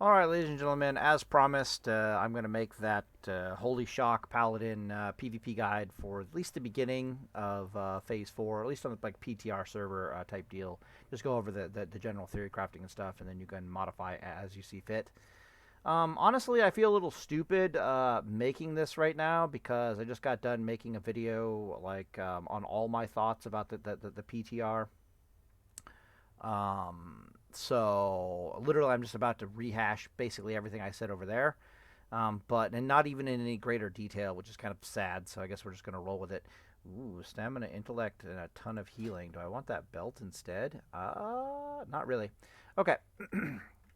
All right, ladies and gentlemen, as promised, I'm going to make that Holy Shock Paladin PvP guide for at least the beginning of Phase 4, at least on the like PTR server type deal. Just go over the general theory crafting and stuff, and then you can modify as you see fit. Honestly, I feel a little stupid making this right now because I just got done making a video on all my thoughts about the PTR. So literally, I'm just about to rehash basically everything I said over there, and not even in any greater detail, which is kind of sad. So I guess we're just gonna roll with it. Ooh, stamina, intellect, and a ton of healing. Do I want that belt instead? Not really. Okay,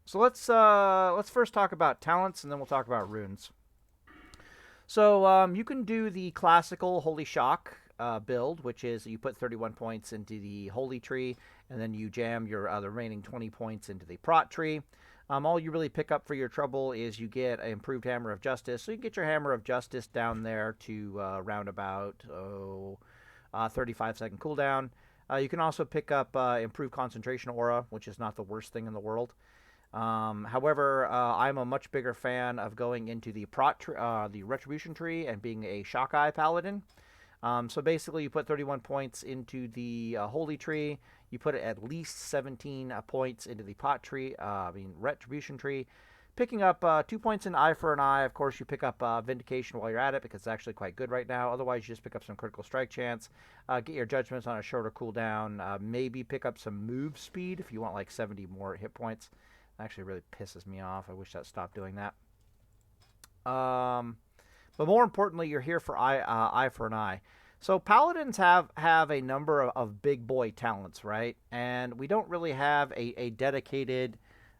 so let's first talk about talents, and then we'll talk about runes. So you can do the classical Holy Shock build, which is you put 31 points into the Holy Tree, and then you jam your the remaining 20 points into the Prot Tree. All you really pick up for your trouble is you get an improved Hammer of Justice. So you can get your Hammer of Justice down there to round about 35-second cooldown. You can also pick up improved Concentration Aura, which is not the worst thing in the world. However, I'm a much bigger fan of going into the the Retribution Tree and being a Shockeye Paladin. So basically, you put 31 points into the Holy Tree. You put at least 17 points into the Retribution Tree. Picking up 2 points in Eye for an Eye. Of course, you pick up Vindication while you're at it because it's actually quite good right now. Otherwise, you just pick up some Critical Strike chance. Get your Judgments on a shorter cooldown. Maybe pick up some move speed if you want like 70 more hit points. Actually really pisses me off. I wish that stopped doing that. But more importantly, you're here for eye for an eye. So paladins have a number of big boy talents, right? And we don't really have a dedicated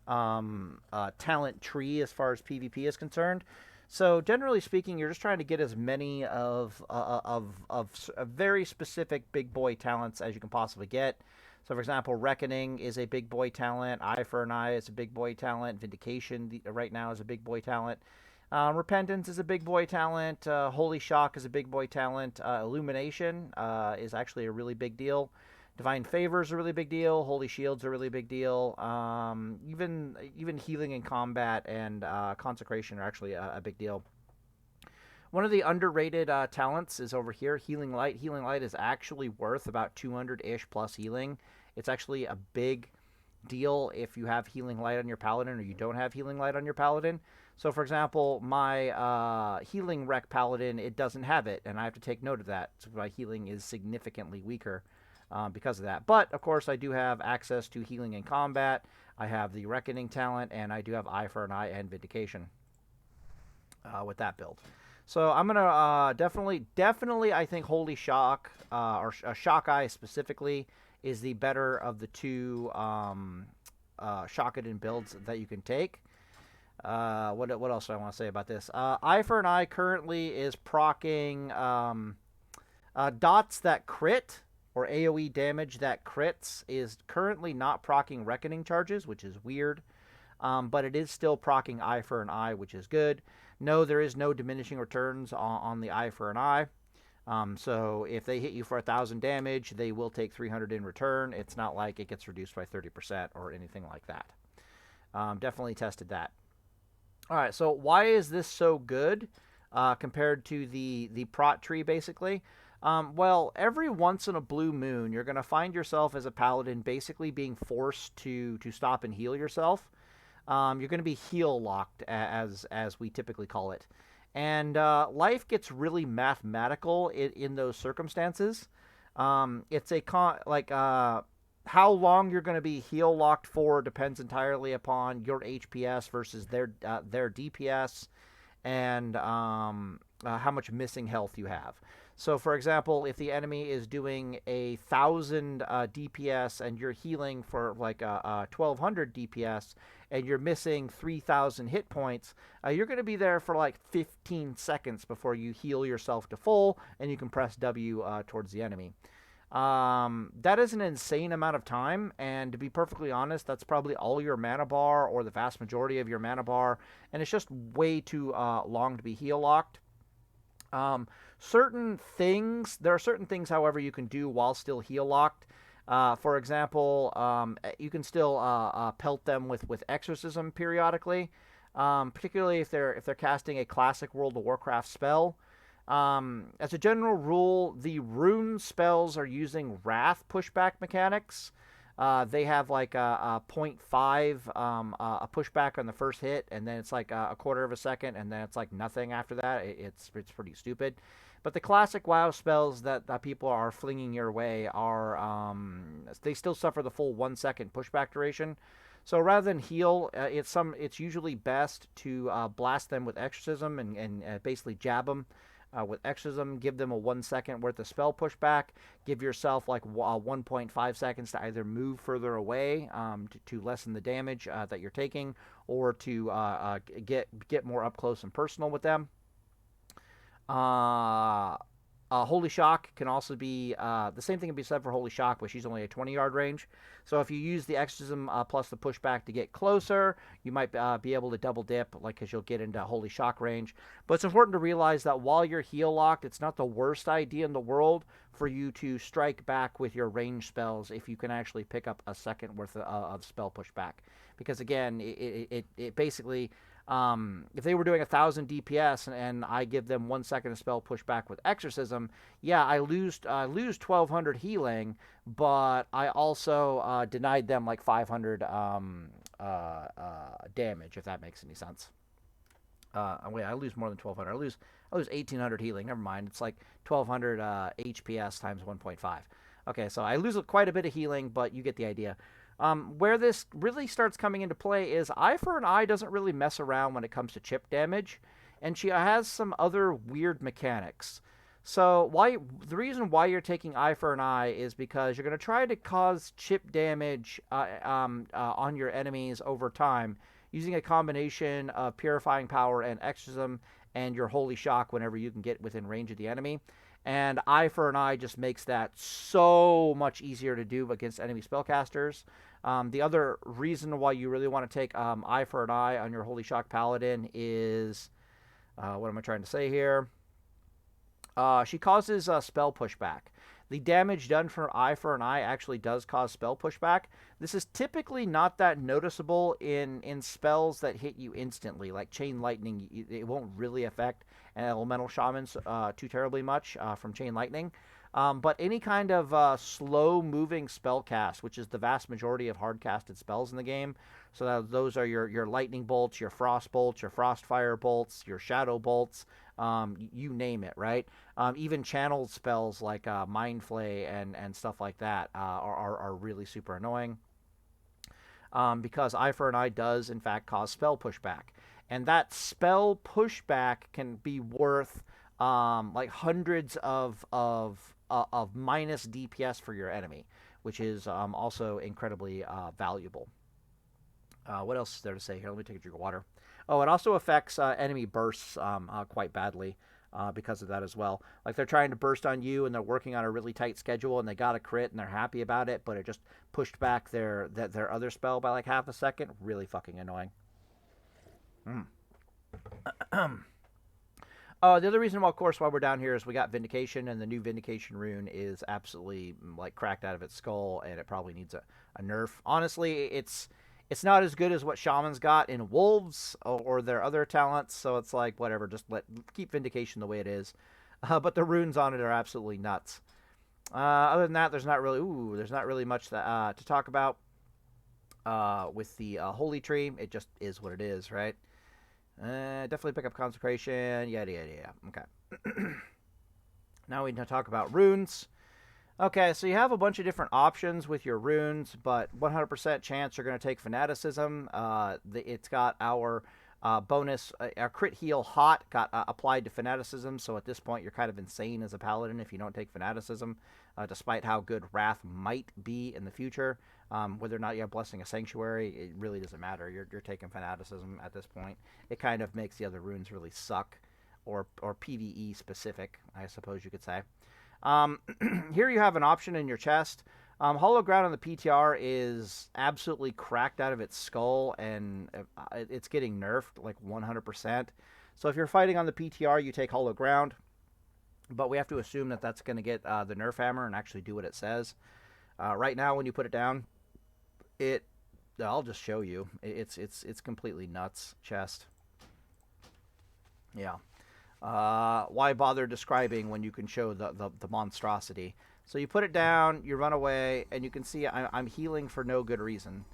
talent tree as far as PvP is concerned. So generally speaking, you're just trying to get as many of very specific big boy talents as you can possibly get. So, for example, Reckoning is a big boy talent. Eye for an Eye is a big boy talent. Vindication right now is a big boy talent. Repentance is a big boy talent. Holy Shock is a big boy talent. Illumination is actually a really big deal. Divine Favor is a really big deal. Holy Shield's a really big deal. Even Healing in Combat and Consecration are actually a big deal. One of the underrated talents is over here, Healing Light. Healing Light is actually worth about 200-ish plus healing. It's actually a big deal if you have Healing Light on your Paladin or you don't have Healing Light on your Paladin. So, for example, my Healing Rec Paladin, it doesn't have it, and I have to take note of that. So my healing is significantly weaker because of that. But, of course, I do have access to Healing in Combat. I have the Reckoning talent, and I do have Eye for an Eye and Vindication with that build. So I'm gonna definitely, I think Holy Shock or Shockeye specifically is the better of the two Shockadin builds that you can take. What else do I want to say about this? Eye for an Eye currently is procking dots that crit or AoE damage that crits is currently not procking Reckoning charges, which is weird. But it is still procking Eye for an Eye, which is good. No, there is no diminishing returns on the Eye for an Eye. So if they hit you for 1,000 damage, they will take 300 in return. It's not like it gets reduced by 30% or anything like that. Definitely tested that. All right, so why is this so good compared to the Prot tree, basically? Well, every once in a blue moon, you're going to find yourself as a paladin basically being forced to stop and heal yourself. You're going to be heal locked, as we typically call it, and life gets really mathematical in those circumstances. It's how long you're going to be heal locked for depends entirely upon your HPS versus their DPS, and how much missing health you have. So, for example, if the enemy is doing 1,000 DPS and you're healing for like 1,200 DPS and you're missing 3,000 hit points, you're going to be there for like 15 seconds before you heal yourself to full and you can press W towards the enemy. That is an insane amount of time, and to be perfectly honest, that's probably all your mana bar or the vast majority of your mana bar, and it's just way too long to be heal locked. There are certain things, however, you can do while still heal locked. For example, you can still pelt them with exorcism periodically, particularly if they're casting a classic World of Warcraft spell. As a general rule, the rune spells are using wrath pushback mechanics. They have like a point 0.5 a pushback on the first hit, and then it's like a quarter of a second, and then it's like nothing after that. It's pretty stupid. But the classic WoW spells that people are flinging your way are they still suffer the full 1 second pushback duration. So rather than heal, it's usually best to blast them with exorcism and basically jab them with exorcism. Give them a 1 second worth of spell pushback. Give yourself like 1.5 seconds to either move further away to lessen the damage that you're taking, or to get more up close and personal with them. Holy Shock can also be the same thing can be said for Holy Shock, but she's only a 20-yard range. So if you use the exorcism plus the pushback to get closer, you might be able to double dip, like, because you'll get into Holy Shock range. But it's important to realize that while you're heal locked, it's not the worst idea in the world for you to strike back with your range spells if you can actually pick up a second worth of spell pushback. Because again, it basically if they were doing 1,000 DPS and I give them 1 second of spell pushback with exorcism, yeah, I lose 1,200 healing, but I also denied them like 500 damage, if that makes any sense. Wait, I lose more than 1,200. I lose 1,800 healing. Never mind. It's like 1,200 HPS times 1.5. Okay, so I lose quite a bit of healing, but you get the idea. Where this really starts coming into play is Eye for an Eye doesn't really mess around when it comes to chip damage, and she has some other weird mechanics. So the reason why you're taking Eye for an Eye is because you're going to try to cause chip damage on your enemies over time using a combination of Purifying Power and Exorcism and your Holy Shock whenever you can get within range of the enemy. And Eye for an Eye just makes that so much easier to do against enemy spellcasters. The other reason why you really want to take Eye for an Eye on your Holy Shock Paladin is... what am I trying to say here? She causes spell pushback. The damage done for Eye for an Eye actually does cause spell pushback. This is typically not that noticeable in spells that hit you instantly, like Chain Lightning. It won't really affect Elemental Shamans too terribly much from Chain Lightning. But any kind of slow-moving spell cast, which is the vast majority of hard-casted spells in the game, so those are your Lightning Bolts, your Frost Bolts, your Frostfire Bolts, your Shadow Bolts, you name it, right? Even channeled spells like Mind Flay and stuff like that are really super annoying. Because Eye for an Eye does, in fact, cause spell pushback. And that spell pushback can be worth like hundreds of minus DPS for your enemy, which is also incredibly valuable. What else is there to say here? Let me take a drink of water. Oh, it also affects enemy bursts quite badly because of that as well. Like, they're trying to burst on you and they're working on a really tight schedule and they got a crit and they're happy about it, but it just pushed back their other spell by like half a second. Really fucking annoying. The other reason, of course, why we're down here is we got Vindication, and the new Vindication rune is absolutely like cracked out of its skull, and it probably needs a nerf. Honestly, it's not as good as what Shamans got in Wolves or their other talents, so it's like, whatever, just keep Vindication the way it is. But the runes on it are absolutely nuts. Other than that, there's not really much to talk about with the Holy Tree. It just is what it is, right? Definitely pick up Consecration, yada, yada, yada. Okay. Now we need to talk about runes. Okay, so you have a bunch of different options with your runes, but 100% chance you're going to take Fanaticism. It's got our bonus, our crit heal hot got applied to Fanaticism, so at this point you're kind of insane as a Paladin if you don't take Fanaticism, despite how good Wrath might be in the future. Whether or not you have Blessing of Sanctuary, it really doesn't matter. You're taking Fanaticism at this point. It kind of makes the other runes really suck, or PvE specific, I suppose you could say. Here you have an option in your chest. Hollow Ground on the PTR is absolutely cracked out of its skull, and it's getting nerfed like 100%. So if you're fighting on the PTR, you take Hollow Ground, but we have to assume that that's going to get the nerf hammer and actually do what it says. Right now, when you put it down, it I'll just show you. It's completely nuts. Chest. Yeah. Why bother describing when you can show the monstrosity? So you put it down, you run away, and you can see I'm healing for no good reason.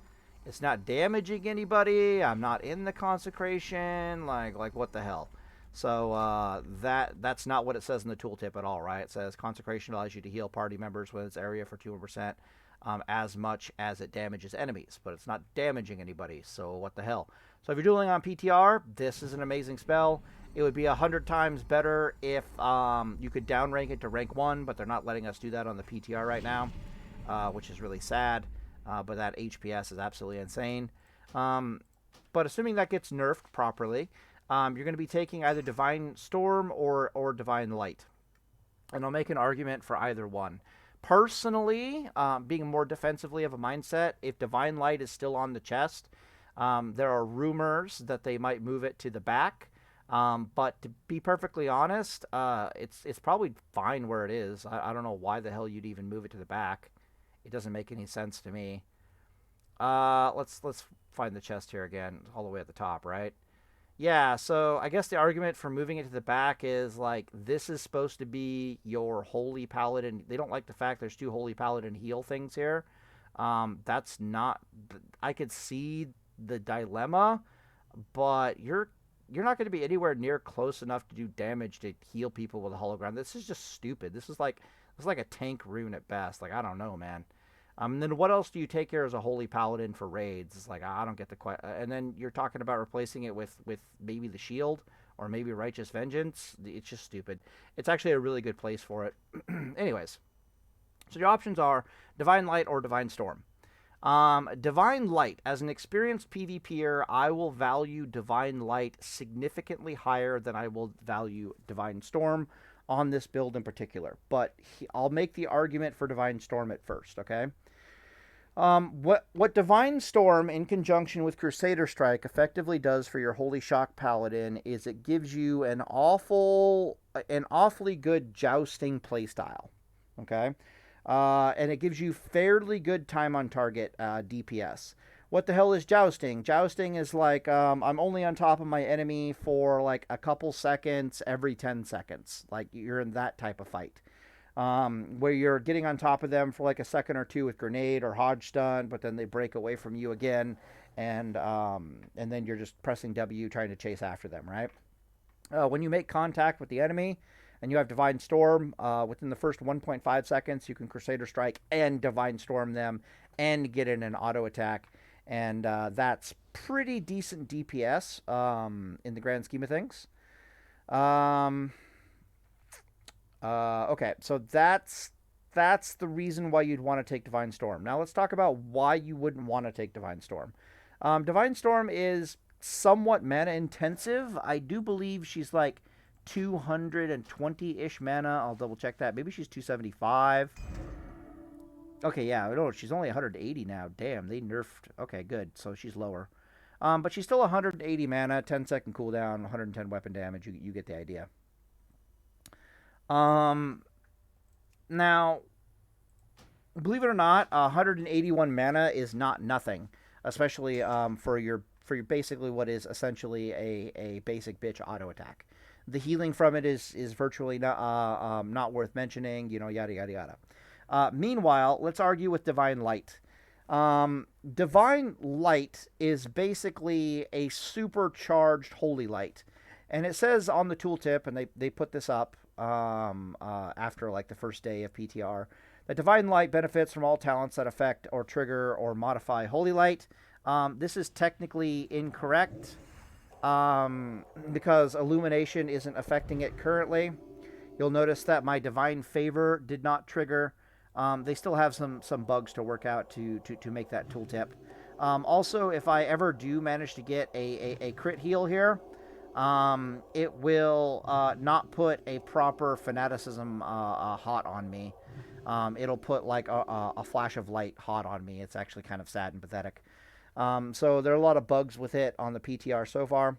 It's not damaging anybody. I'm not in the consecration. Like what the hell? So that's not what it says in the tooltip at all, right? It says consecration allows you to heal party members within its area for 200%, as much as it damages enemies, but it's not damaging anybody. So what the hell? So if you're dueling on PTR, this is an amazing spell. It would be 100 times better if you could downrank it to rank 1, but they're not letting us do that on the PTR right now, which is really sad. But that HPS is absolutely insane. But assuming that gets nerfed properly, you're going to be taking either Divine Storm or Divine Light. And I'll make an argument for either one. Personally, being more defensively of a mindset, if Divine Light is still on the chest, there are rumors that they might move it to the back. But to be perfectly honest, it's probably fine where it is. I don't know why the hell you'd even move it to the back. It doesn't make any sense to me. Let's find the chest here again, all the way at the top, right? Yeah, so I guess the argument for moving it to the back is, like, this is supposed to be your Holy Paladin. They don't like the fact there's 2 Holy Paladin heal things here. That's not... I could see the dilemma, but you're not going to be anywhere near close enough to do damage to heal people with a hologram. This is just stupid. This is like a tank rune at best. Like, I don't know, man. And then what else do you take here as a Holy Paladin for raids? It's like, I don't get the and then you're talking about replacing it with maybe the Shield or maybe Righteous Vengeance. It's just stupid. It's actually a really good place for it. Anyways, so your options are Divine Light or Divine Storm. Divine Light, as an experienced PvPer, I will value Divine Light significantly higher than I will value Divine Storm on this build in particular. But I'll make the argument for Divine Storm at first, okay? What Divine Storm in conjunction with Crusader Strike effectively does for your Holy Shock Paladin is it gives you an awfully good jousting playstyle, okay? And it gives you fairly good time on target DPS. What the hell is jousting? Jousting is like, I'm only on top of my enemy for like a couple seconds every 10 seconds. Like, you're in that type of fight. Where you're getting on top of them for like a second or two with grenade or hodge stun, but then they break away from you again, and then you're just pressing W trying to chase after them, right? When you make contact with the enemy and you have Divine Storm, within the first 1.5 seconds, you can Crusader Strike and Divine Storm them and get in an auto attack. And that's pretty decent DPS in the grand scheme of things. Okay, so that's the reason why you'd want to take Divine Storm. Now let's talk about why you wouldn't want to take Divine Storm. Divine Storm is somewhat mana intensive. I do believe she's like 220-ish mana. I'll double check that. Maybe she's 275. Okay, yeah, no, she's only 180 now. Damn, they nerfed. Okay, good. So she's lower. But she's still 180 mana, 10-second cooldown, 110 weapon damage. You get the idea. Now, believe it or not, 181 mana is not nothing, especially for your basically what is essentially a basic bitch auto attack. The healing from it is virtually not worth mentioning. You know, yada yada yada. Meanwhile, let's argue with Divine Light. Divine Light is basically a supercharged Holy Light. And it says on the tooltip, and they put this up after like the first day of PTR, that Divine Light benefits from all talents that affect or trigger or modify Holy Light. This is technically incorrect because Illumination isn't affecting it currently. You'll notice that my Divine Favor did not trigger. They still have some bugs to work out to make that tooltip. Also, if I ever do manage to get a crit heal here, it will not put a proper fanaticism hot on me. It'll put like a flash of light hot on me. It's actually kind of sad and pathetic. So there are a lot of bugs with it on the PTR so far.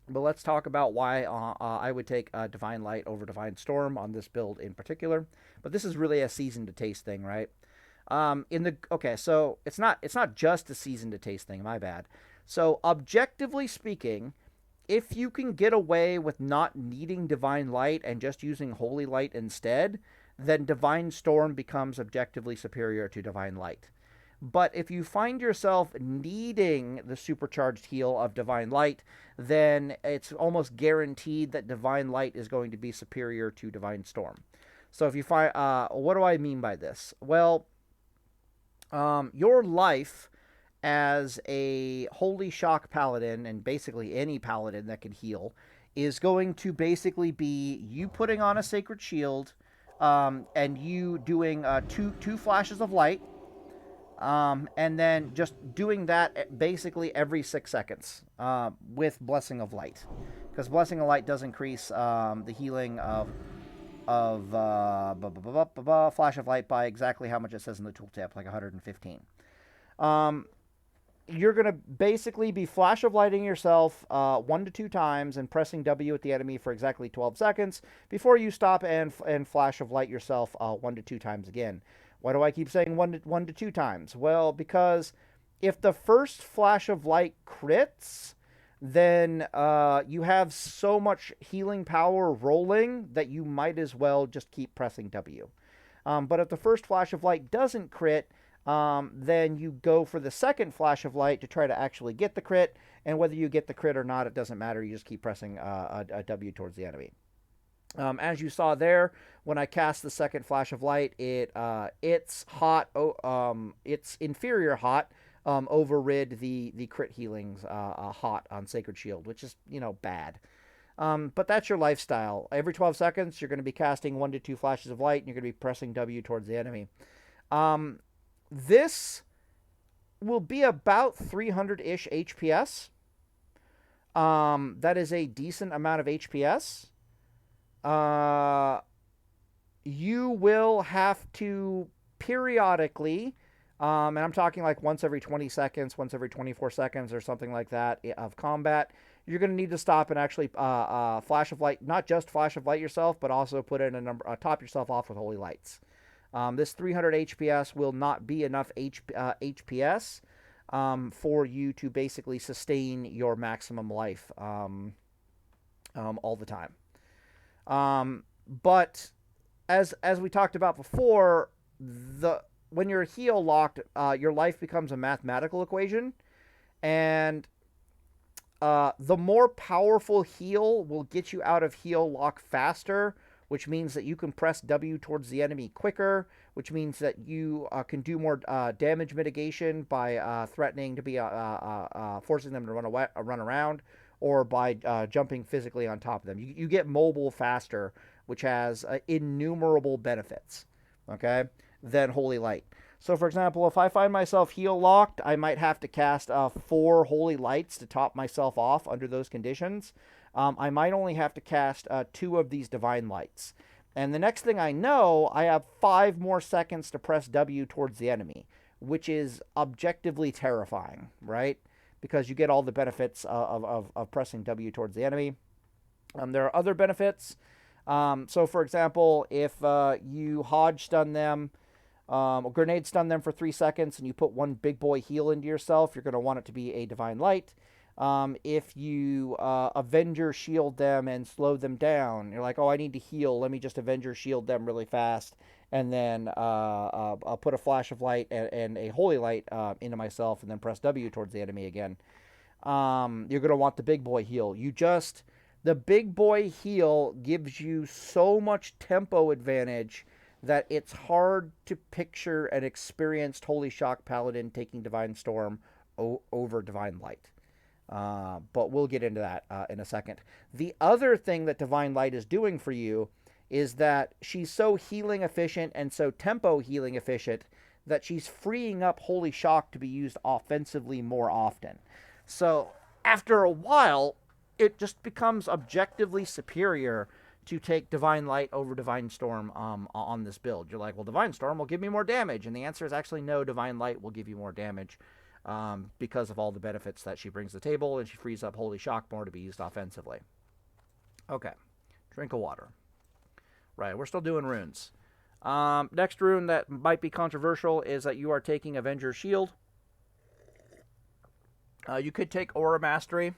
But let's talk about why I would take Divine Light over Divine Storm on this build in particular. But this is really a season to taste thing, right? So it's not just a season to taste thing. My bad. So objectively speaking, if you can get away with not needing Divine Light and just using Holy Light instead, then Divine Storm becomes objectively superior to Divine Light. But if you find yourself needing the supercharged heal of Divine Light, then it's almost guaranteed that Divine Light is going to be superior to Divine Storm. So if you find, what do I mean by this? Well, your life as a Holy Shock Paladin, and basically any Paladin that can heal, is going to basically be you putting on a Sacred Shield, and you doing two flashes of light, and then just doing that basically every 6 seconds with Blessing of Light. Because Blessing of Light does increase the healing of Flash of Light by exactly how much it says in the tooltip, like 115. You're going to basically be Flash of Lighting yourself 1 to 2 times and pressing W at the enemy for exactly 12 seconds before you stop and Flash of Light yourself 1 to 2 times again. Why do I keep saying 1 to 2 times? Well, because if the first Flash of Light crits, then you have so much healing power rolling that you might as well just keep pressing W. But if the first Flash of Light doesn't crit, then you go for the second Flash of Light to try to actually get the crit, and whether you get the crit or not, it doesn't matter. You just keep pressing a W towards the enemy. As you saw there, when I cast the second Flash of Light, its hot, its inferior hot overrid the crit healings hot on Sacred Shield, which is, bad. But that's your lifestyle. Every 12 seconds, you're going to be casting 1 to 2 flashes of light, and you're going to be pressing W towards the enemy. This will be about 300-ish HPS. That is a decent amount of HPS. You will have to periodically, and I'm talking like once every 20 seconds, once every 24 seconds or something like that of combat, you're going to need to stop and actually Flash of Light, not just Flash of Light yourself, but also put in top yourself off with Holy Lights. This 300 HPS will not be enough HPS for you to basically sustain your maximum life all the time. But as we talked about before, when you're heal locked, your life becomes a mathematical equation, and the more powerful heal will get you out of heal lock faster, which means that you can press W towards the enemy quicker, which means that you can do more damage mitigation by threatening to be forcing them to run around, or by jumping physically on top of them. You get mobile faster, which has innumerable benefits, okay, than Holy Light. So, for example, if I find myself heal locked, I might have to cast 4 Holy Lights to top myself off under those conditions. I might only have to cast 2 of these Divine Lights. And the next thing I know, I have 5 more seconds to press W towards the enemy, which is objectively terrifying, right? Because you get all the benefits of pressing W towards the enemy. There are other benefits. So, for example, if you Hodge stun them, or grenade stun them for 3 seconds, and you put 1 big boy heal into yourself, you're going to want it to be a Divine Light. If you Avenger shield them and slow them down, you're like, oh, I need to heal, let me just Avenger shield them really fast, and then I'll put a Flash of Light and a Holy Light into myself, and then press W towards the enemy again. You're going to want the big boy heal. The big boy heal gives you so much tempo advantage that it's hard to picture an experienced Holy Shock Paladin taking Divine Storm over Divine Light. But we'll get into that in a second. The other thing that Divine Light is doing for you is that she's so healing efficient and so tempo healing efficient that she's freeing up Holy Shock to be used offensively more often. So after a while, it just becomes objectively superior to take Divine Light over Divine Storm on this build. You're like, well, Divine Storm will give me more damage. And the answer is actually no, Divine Light will give you more damage because of all the benefits that she brings to the table, and she frees up Holy Shock more to be used offensively. Okay, drink of water. Right, we're still doing runes. Next rune that might be controversial is that you are taking Avenger Shield. You could take Aura Mastery,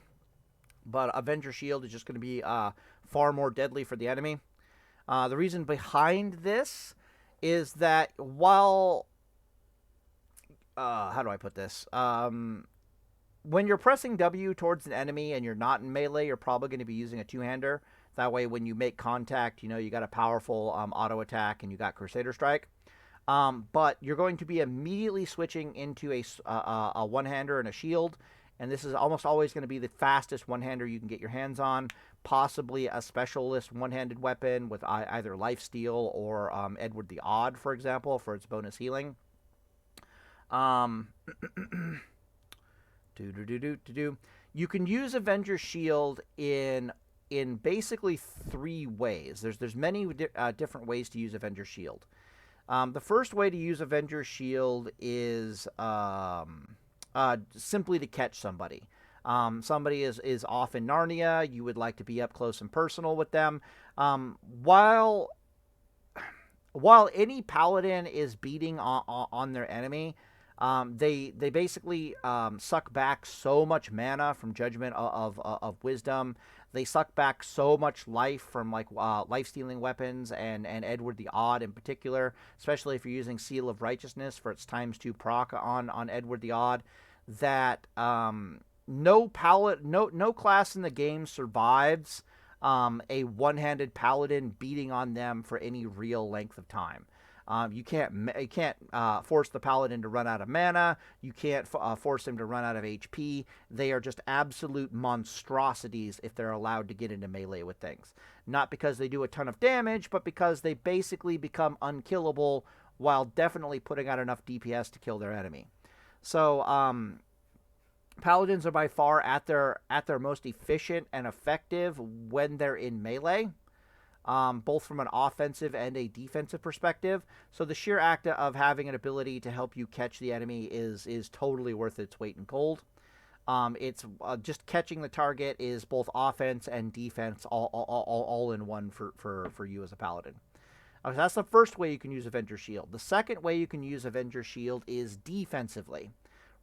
but Avenger Shield is just going to be far more deadly for the enemy. The reason behind this is that while... how do I put this? When you're pressing W towards an enemy and you're not in melee, you're probably going to be using a two-hander. That way, when you make contact, you know, you got a powerful auto attack and you got Crusader Strike. But you're going to be immediately switching into a one-hander and a shield. And this is almost always going to be the fastest one-hander you can get your hands on. Possibly a specialist one-handed weapon with either Lifesteal or Edward the Odd, for example, for its bonus healing. You can use Avenger Shield in basically 3 ways. There's many different ways to use Avenger Shield. The first way to use Avenger Shield is simply to catch somebody. Somebody is off in Narnia. You would like to be up close and personal with them. While any paladin is beating on their enemy, they basically suck back so much mana from Judgment of Wisdom. They suck back so much life from like life-stealing weapons and Edward the Odd in particular, especially if you're using Seal of Righteousness for its ×2 proc on Edward the Odd, that no class in the game survives a one-handed paladin beating on them for any real length of time. You can't force the paladin to run out of mana. You can't force him to run out of HP. They are just absolute monstrosities if they're allowed to get into melee with things. Not because they do a ton of damage, but because they basically become unkillable while definitely putting out enough DPS to kill their enemy. So, paladins are by far at their most efficient and effective when they're in melee. Both from an offensive and a defensive perspective. So the sheer act of having an ability to help you catch the enemy is totally worth its weight in gold. It's just catching the target is both offense and defense all in one for you as a paladin. So that's the first way you can use Avenger Shield. The second way you can use Avenger Shield is defensively,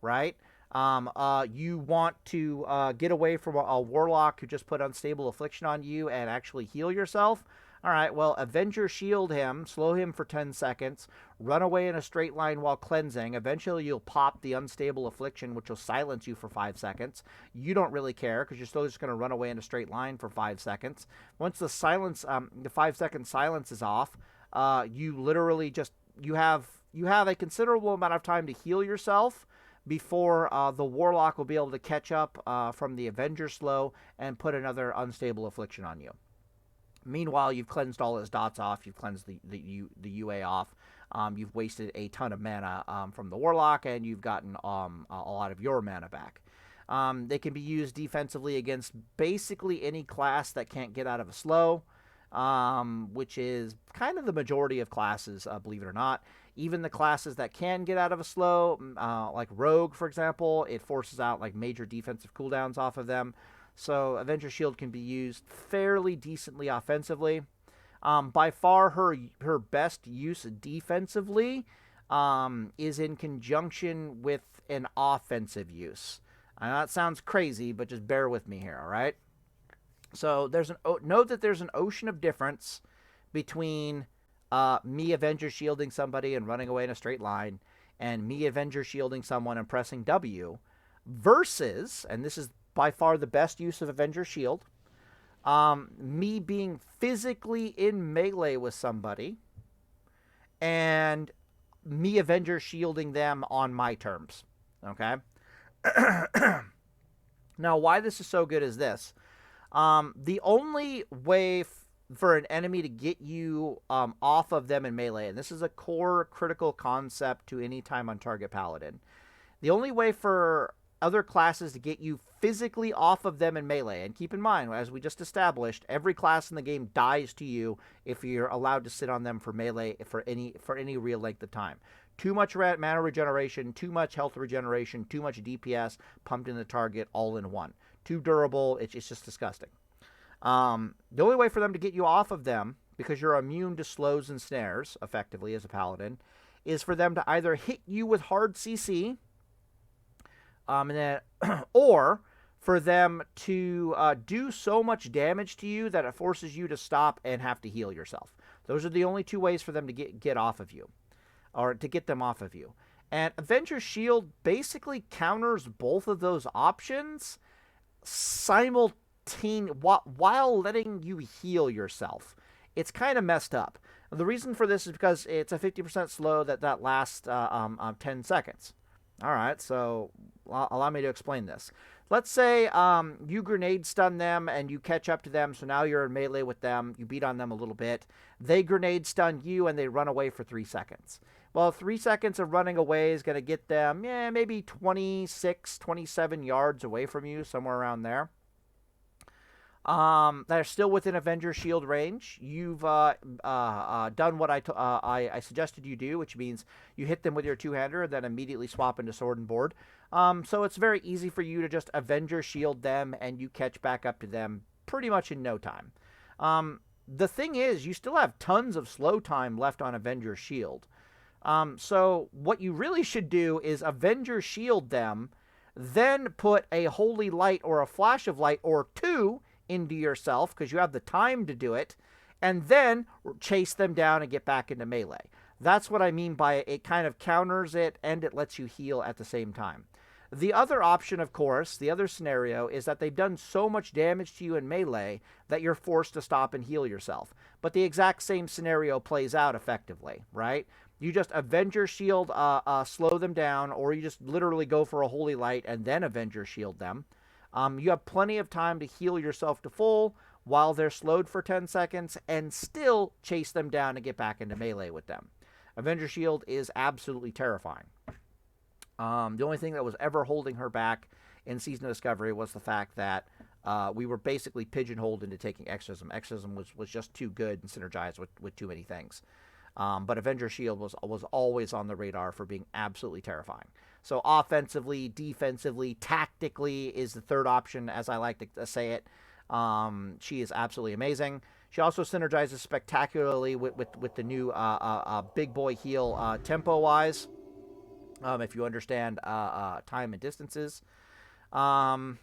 right? You want to get away from a warlock who just put Unstable Affliction on you and actually heal yourself. All right, well, Avenger Shield him, slow him for 10 seconds, run away in a straight line while cleansing. Eventually, you'll pop the Unstable Affliction, which will silence you for 5 seconds. You don't really care because you're still just going to run away in a straight line for 5 seconds. Once the 5-second silence is off, you literally just you have a considerable amount of time to heal yourself before the Warlock will be able to catch up from the Avenger slow and put another Unstable Affliction on you. Meanwhile, you've cleansed all his dots off, you've cleansed the UA off, you've wasted a ton of mana from the Warlock, and you've gotten a lot of your mana back. They can be used defensively against basically any class that can't get out of a slow, which is kind of the majority of classes, believe it or not. Even the classes that can get out of a slow, like Rogue, for example, it forces out like major defensive cooldowns off of them. So Avenger Shield can be used fairly decently offensively. By far, her best use defensively is in conjunction with an offensive use. I know that sounds crazy, but just bear with me here, all right? So note that there's an ocean of difference between me Avenger Shielding somebody and running away in a straight line, and me Avenger Shielding someone and pressing W, versus, and this is by far the best use of Avenger Shield, me being physically in melee with somebody and me Avenger Shielding them on my terms. Okay? Now, why this is so good is this. The only way for an enemy to get you off of them in melee, and this is a core critical concept to any time on target paladin, the only way for other classes to get you physically off of them in melee, and keep in mind, as we just established, every class in the game dies to you if you're allowed to sit on them for melee for any real length of time. Too much mana regeneration, too much health regeneration, too much DPS pumped in the target all in one. Too durable, it's just disgusting. The only way for them to get you off of them because you're immune to slows and snares, effectively, as a paladin, is for them to either hit you with hard CC, and then, or for them to do so much damage to you that it forces you to stop and have to heal yourself. Those are the only two ways for them to get off of you, or to get them off of you. And Avenger's Shield basically counters both of those options while letting you heal yourself. It's kind of messed up. The reason for this is because it's a 50% slow that lasts 10 seconds. All right, so allow me to explain this. Let's say you grenade stun them and you catch up to them, so now you're in melee with them. You beat on them a little bit. They grenade stun you and they run away for 3 seconds. Well, 3 seconds of running away is going to get them, maybe 26, 27 yards away from you, somewhere around there. They're still within Avenger Shield range. You've done what I suggested you do, which means you hit them with your two-hander and then immediately swap into sword and board. So it's very easy for you to just Avenger Shield them and you catch back up to them pretty much in no time. The thing is, you still have tons of slow time left on Avenger Shield. So what you really should do is Avenger Shield them, then put a Holy Light or a Flash of Light or two into yourself, because you have the time to do it, and then chase them down and get back into melee. That's what I mean by it kind of counters it and it lets you heal at the same time. The other option, of course, the other scenario is that they've done so much damage to you in melee that you're forced to stop and heal yourself. But the exact same scenario plays out effectively, right? You just Avenger Shield, slow them down, or you just literally go for a Holy Light and then Avenger Shield them. You have plenty of time to heal yourself to full while they're slowed for 10 seconds and still chase them down and get back into melee with them. Avenger Shield is absolutely terrifying. The only thing that was ever holding her back in Season of Discovery was the fact that we were basically pigeonholed into taking Exorcism. Exorcism was just too good and synergized with too many things. But Avenger Shield was always on the radar for being absolutely terrifying. So offensively, defensively, tactically is the third option, as I like to say it. She is absolutely amazing. She also synergizes spectacularly with the new big boy heal tempo-wise, if you understand time and distances. Yeah.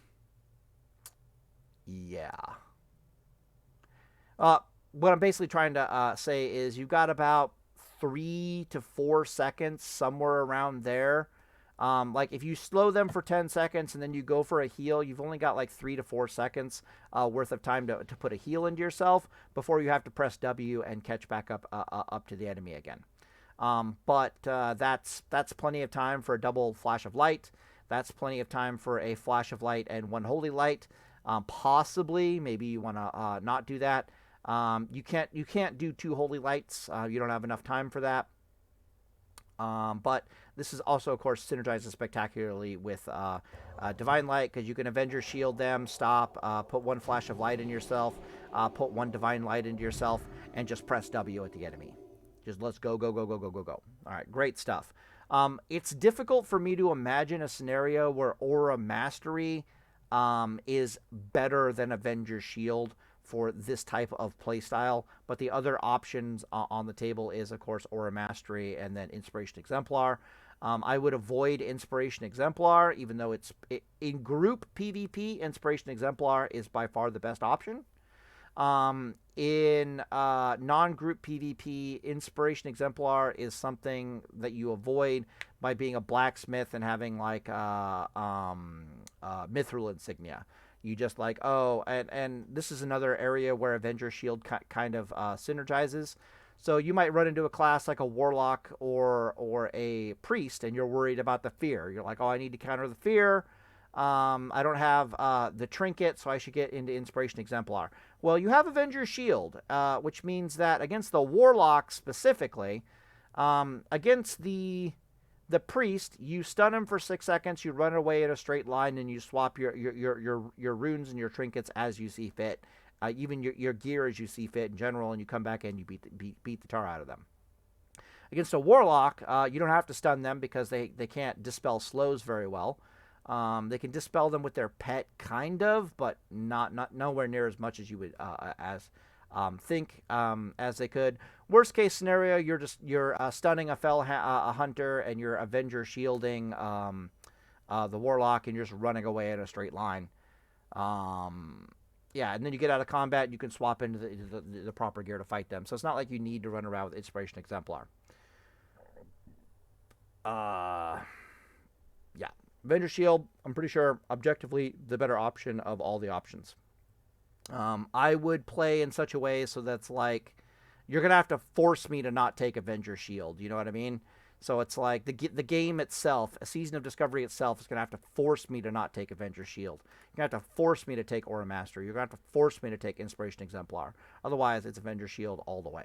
What I'm basically trying to say is you've got about 3 to 4 seconds, somewhere around there. Like if you slow them for 10 seconds and then you go for a heal, you've only got like 3 to 4 seconds worth of time to put a heal into yourself before you have to press W and catch back up to the enemy again. But that's plenty of time for a double Flash of Light. That's plenty of time for a Flash of Light and one Holy Light. Possibly, maybe you want to not do that. You can't do 2 Holy Lights. You don't have enough time for that. But this is also, of course, synergizes spectacularly with Divine Light, because you can Avenger Shield them, stop, put 1 Flash of Light in yourself, put 1 Divine Light into yourself, and just press W at the enemy. Just let's go, go, go, go, go, go, go. All right, great stuff. It's difficult for me to imagine a scenario where Aura Mastery is better than Avenger Shield for this type of playstyle, but the other options on the table is, of course, Aura Mastery and then Inspiration Exemplar. I would avoid Inspiration Exemplar, even though in group PvP, Inspiration Exemplar is by far the best option. In non-group PvP, Inspiration Exemplar is something that you avoid by being a blacksmith and having like Mithril Insignia. You just like, and this is another area where Avenger Shield kind of synergizes. So you might run into a class like a Warlock or a Priest, and you're worried about the fear. You're like, I need to counter the fear. I don't have the trinket, so I should get into Inspiration Exemplar. Well, you have Avenger Shield, which means that against the Warlock specifically, against the Priest, you stun him for 6 seconds, you run away in a straight line, and you swap your runes and your trinkets as you see fit, even your gear as you see fit in general, and you come back and you beat the tar out of them. Against a Warlock, you don't have to stun them because they can't dispel slows very well. They can dispel them with their pet, kind of, but not nowhere near as much as you would as think as they could. Worst case scenario, you're stunning a hunter, and you're Avenger shielding the warlock, and you're just running away in a straight line. Yeah, and then you get out of combat, you can swap into the proper gear to fight them. So it's not like you need to run around with Inspiration Exemplar. Yeah, Avenger Shield, I'm pretty sure, objectively, the better option of all the options. I would play in such a way so that's like, you're going to have to force me to not take Avenger Shield. You know what I mean? So it's like the game itself, a Season of Discovery itself, is going to have to force me to not take Avenger Shield. You're going to have to force me to take Aura Master. You're going to have to force me to take Inspiration Exemplar. Otherwise, it's Avenger Shield all the way.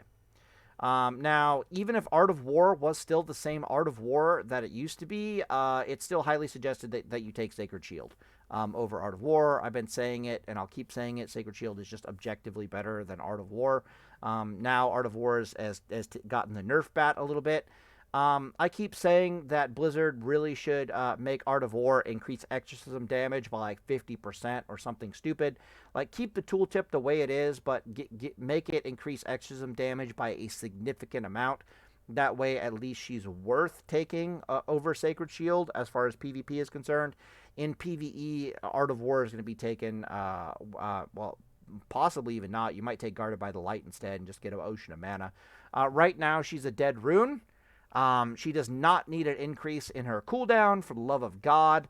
Now, even if Art of War was still the same Art of War that it used to be, it's still highly suggested that you take Sacred Shield over Art of War. I've been saying it, and I'll keep saying it. Sacred Shield is just objectively better than Art of War. Now, Art of War has gotten the nerf bat a little bit. I keep saying that Blizzard really should make Art of War increase exorcism damage by like 50% or something stupid. Like, keep the tooltip the way it is, but make it increase exorcism damage by a significant amount. That way, at least she's worth taking over Sacred Shield as far as PvP is concerned. In PvE, Art of War is going to be taken, well, possibly even not. You might take Guarded by the Light instead and just get an Ocean of Mana. Right now, she's a dead rune. She does not need an increase in her cooldown, for the love of God.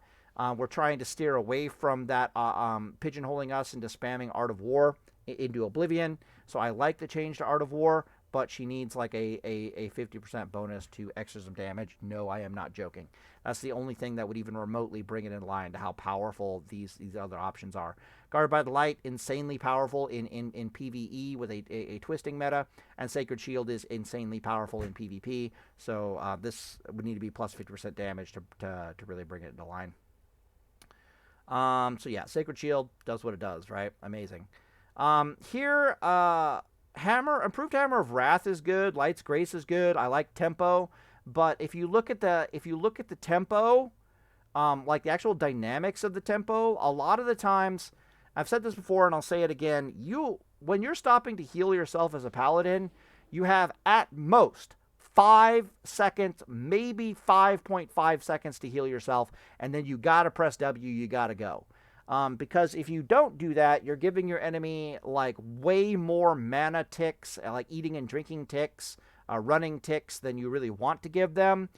We're trying to steer away from that pigeonholing us into spamming Art of War into Oblivion. So I like the change to Art of War, but she needs like a 50% bonus to exorcism damage. No, I am not joking. That's the only thing that would even remotely bring it in line to how powerful these other options are. Guarded by the Light, insanely powerful in PvE with a twisting meta, and Sacred Shield is insanely powerful in PvP, so this would need to be plus 50% damage to really bring it into line. So yeah, Sacred Shield does what it does, right? Amazing. Here, Improved Hammer of Wrath is good. Light's Grace is good. I like tempo, but if you look at the tempo, like the actual dynamics of the tempo, a lot of the times, I've said this before and I'll say it again, when you're stopping to heal yourself as a Paladin, you have at most 5 seconds, maybe 5.5 seconds to heal yourself, and then you gotta press W, you gotta go. Because if you don't do that, you're giving your enemy like way more mana ticks, like eating and drinking ticks, running ticks than you really want to give them.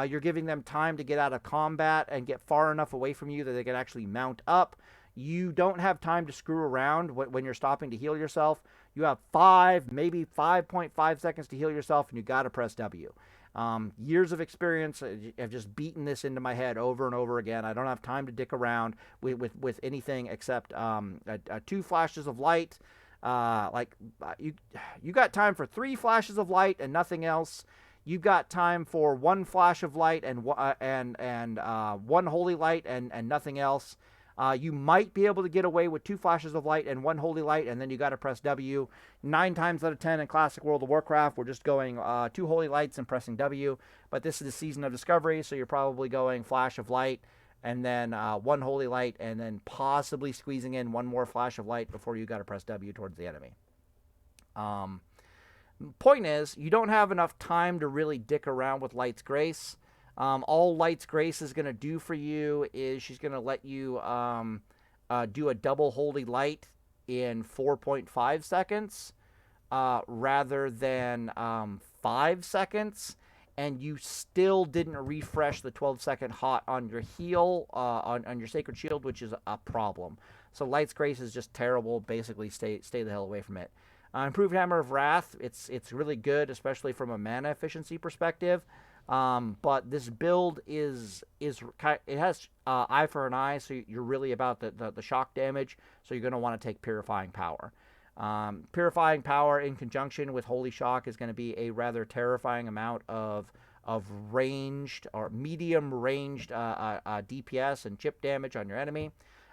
You're giving them time to get out of combat and get far enough away from you that they can actually mount up. You don't have time to screw around when you're stopping to heal yourself. You have 5, maybe 5.5 seconds to heal yourself, and you got to press W. Years of experience have just beaten this into my head over and over again. I don't have time to dick around with anything except 2 flashes of light. You got time for 3 flashes of light and nothing else. You've got time for 1 flash of light and 1 holy light and nothing else. You might be able to get away with 2 flashes of light and 1 holy light, and then you got to press W. 9 times out of 10 in Classic World of Warcraft, we're just going 2 holy lights and pressing W. But this is the Season of Discovery, so you're probably going flash of light and then 1 holy light, and then possibly squeezing in 1 more flash of light before you got to press W towards the enemy. Point is, you don't have enough time to really dick around with Light's Grace. All Light's Grace is going to do for you is she's going to let you do a double holy light in 4.5 seconds rather than 5 seconds, and you still didn't refresh the 12-second hot on your heal, on your Sacred Shield, which is a problem. So Light's Grace is just terrible. Basically, stay the hell away from it. Improved Hammer of Wrath, it's really good, especially from a mana efficiency perspective. But this build it has eye for an eye, so you're really about the shock damage, so you're going to want to take Purifying Power. Purifying Power in conjunction with Holy Shock is going to be a rather terrifying amount of ranged or medium ranged DPS and chip damage on your enemy.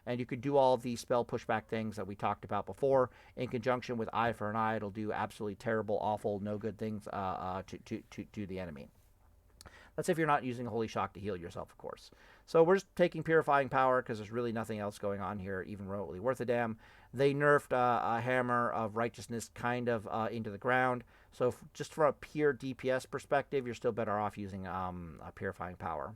And you could do all of these spell pushback things that we talked about before. In conjunction with Eye for an Eye, it'll do absolutely terrible, awful, no good things to the enemy. That's if you're not using Holy Shock to heal yourself, of course. So we're just taking Purifying Power because there's really nothing else going on here, even remotely worth a damn. They nerfed a Hammer of Righteousness kind of into the ground. So just from a pure DPS perspective, you're still better off using a Purifying Power.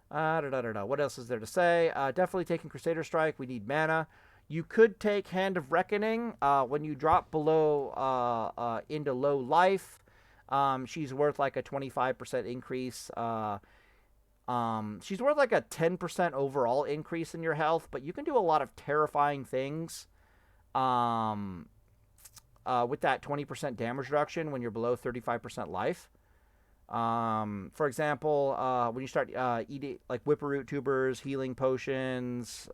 What else is there to say? Definitely taking Crusader Strike. We need mana. You could take Hand of Reckoning when you drop below into low life. She's worth like a 25% increase. She's worth like a 10% overall increase in your health, but you can do a lot of terrifying things with that 20% damage reduction when you're below 35% life. For example, when you start eating like whipperoot tubers, healing potions,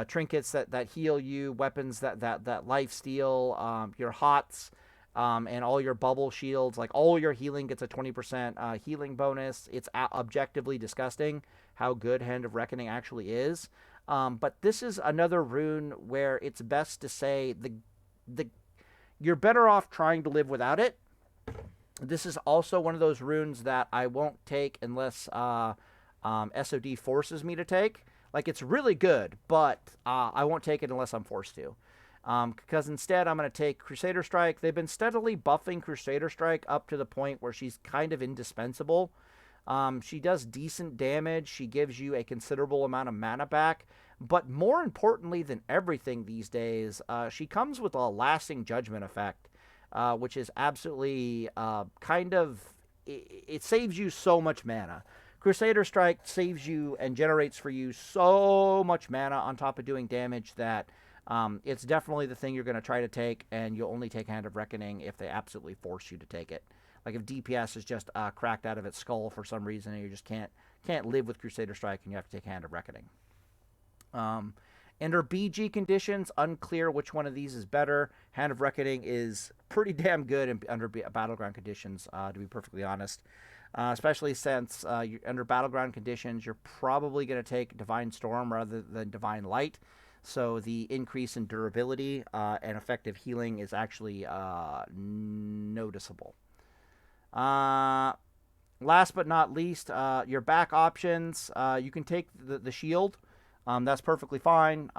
trinkets that heal you, weapons that life steal, your hots, and all your bubble shields, like all your healing gets a 20% healing bonus. It's objectively disgusting how good Hand of Reckoning actually is. But this is another rune where it's best to say you're better off trying to live without it. This is also one of those runes that I won't take unless SoD forces me to take. Like, it's really good, but I won't take it unless I'm forced to. Because instead I'm going to take Crusader Strike. They've been steadily buffing Crusader Strike up to the point where she's kind of indispensable. She does decent damage. She gives you a considerable amount of mana back. But more importantly than everything these days, she comes with a lasting judgment effect. Which is absolutely it saves you so much mana. Crusader Strike saves you and generates for you so much mana on top of doing damage that it's definitely the thing you're going to try to take, and you'll only take Hand of Reckoning if they absolutely force you to take it. Like if DPS is just cracked out of its skull for some reason and you just can't live with Crusader Strike and you have to take Hand of Reckoning. Under BG conditions, unclear which one of these is better. Hand of Reckoning is pretty damn good under Battleground conditions, to be perfectly honest. Especially since under Battleground conditions, you're probably going to take Divine Storm rather than Divine Light. So the increase in durability and effective healing is actually noticeable. Last but not least, your back options. You can take the shield. That's perfectly fine.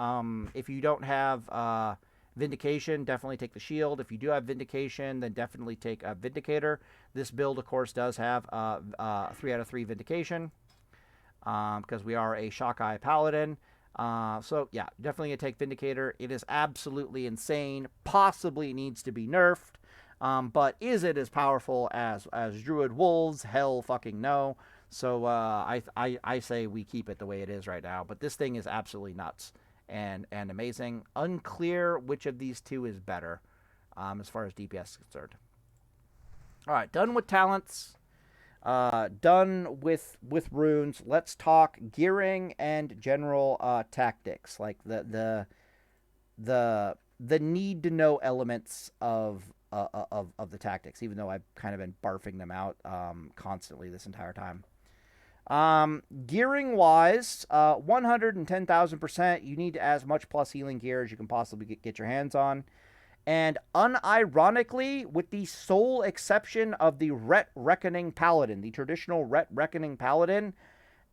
If you don't have Vindication, definitely take the shield. If you do have Vindication, then definitely take a Vindicator. This build, of course, does have 3 out of 3 Vindication because we are a Shock-Eye Paladin. So, yeah, definitely going to take Vindicator. It is absolutely insane. Possibly needs to be nerfed. But is it as powerful as Druid Wolves? Hell fucking no. So I say we keep it the way it is right now. But this thing is absolutely nuts and amazing. Unclear which of these two is better as far as DPS is concerned. All right, done with talents. Done with runes. Let's talk gearing and general tactics, like the need to know elements of the tactics. Even though I've kind of been barfing them out constantly this entire time. Gearing wise, 110,000%. You need as much plus healing gear as you can possibly get your hands on. And unironically, with the sole exception of the Ret Reckoning Paladin, the traditional Ret Reckoning Paladin,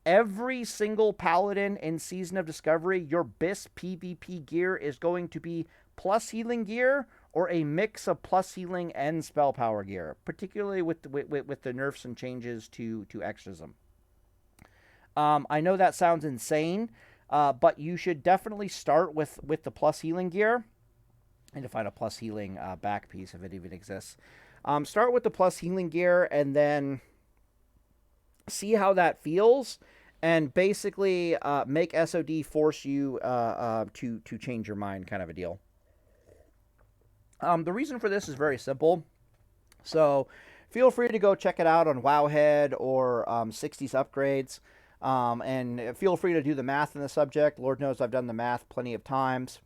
every single Paladin in Season of Discovery, your BIS PvP gear is going to be plus healing gear or a mix of plus healing and spell power gear, particularly with the nerfs and changes to Exorcism. I know that sounds insane, but you should definitely start with the plus healing gear. And to find a plus healing back piece, if it even exists. Start with the plus healing gear and then see how that feels. And basically make SoD force you to change your mind, kind of a deal. The reason for this is very simple. So feel free to go check it out on Wowhead or 60s Upgrades. And feel free to do the math in the subject. Lord knows I've done the math plenty of times.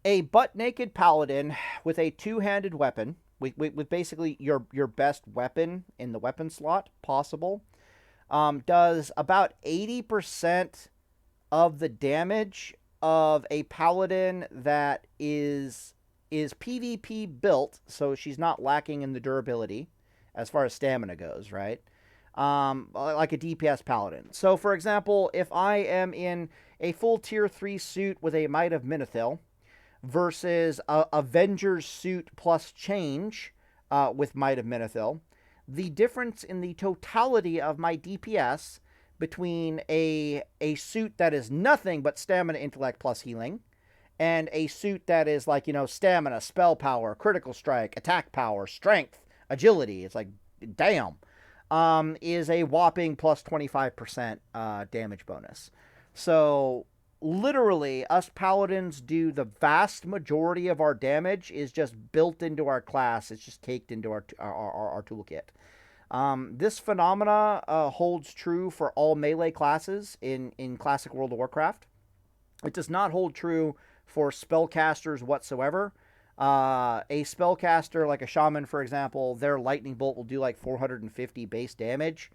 A butt-naked paladin with a two-handed weapon, with basically your best weapon in the weapon slot possible, does about 80% of the damage of a paladin that is is PvP built, so she's not lacking in the durability as far as stamina goes, right? Like a DPS Paladin. So, for example, if I am in a full Tier 3 suit with a Might of Minithil versus a Avenger's suit plus change with Might of Minithil, the difference in the totality of my DPS between a suit that is nothing but stamina, intellect plus healing, and a suit that is like, stamina, spell power, critical strike, attack power, strength, agility. It's like, damn. Is a whopping plus 25% damage bonus. So, literally, us paladins do the vast majority of our damage is just built into our class. It's just caked into our toolkit. This phenomena holds true for all melee classes in Classic World of Warcraft. It does not hold true for spellcasters whatsoever. A spellcaster like a shaman, for example, their lightning bolt will do like 450 base damage.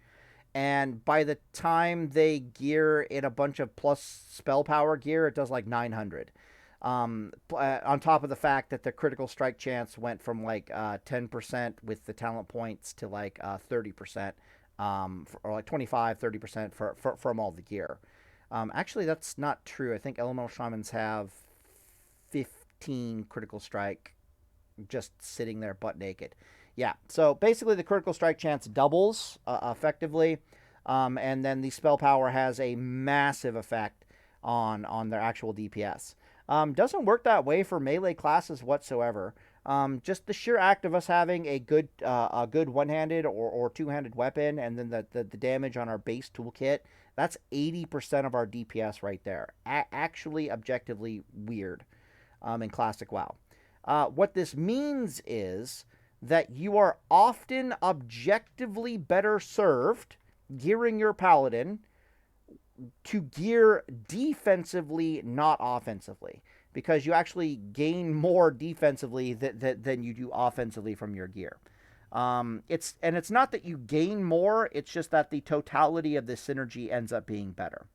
And by the time they gear in a bunch of plus spell power gear, it does like 900. On top of the fact that the critical strike chance went from like 10% with the talent points to like 30%, or like 25-30% from all the gear. Actually, that's not true. I think elemental shamans have 15 critical strike just sitting there butt naked. Yeah, so basically the critical strike chance doubles effectively, and then the spell power has a massive effect on their actual DPS. Doesn't work that way for melee classes whatsoever. Just the sheer act of us having a good one-handed or two-handed weapon, and then the damage on our base toolkit, that's 80% of our DPS right there. Actually, objectively weird in Classic WoW. What this means is that you are often objectively better served gearing your paladin to gear defensively, not offensively, because you actually gain more defensively than you do offensively from your gear. It's not that you gain more, it's just that the totality of the synergy ends up being better.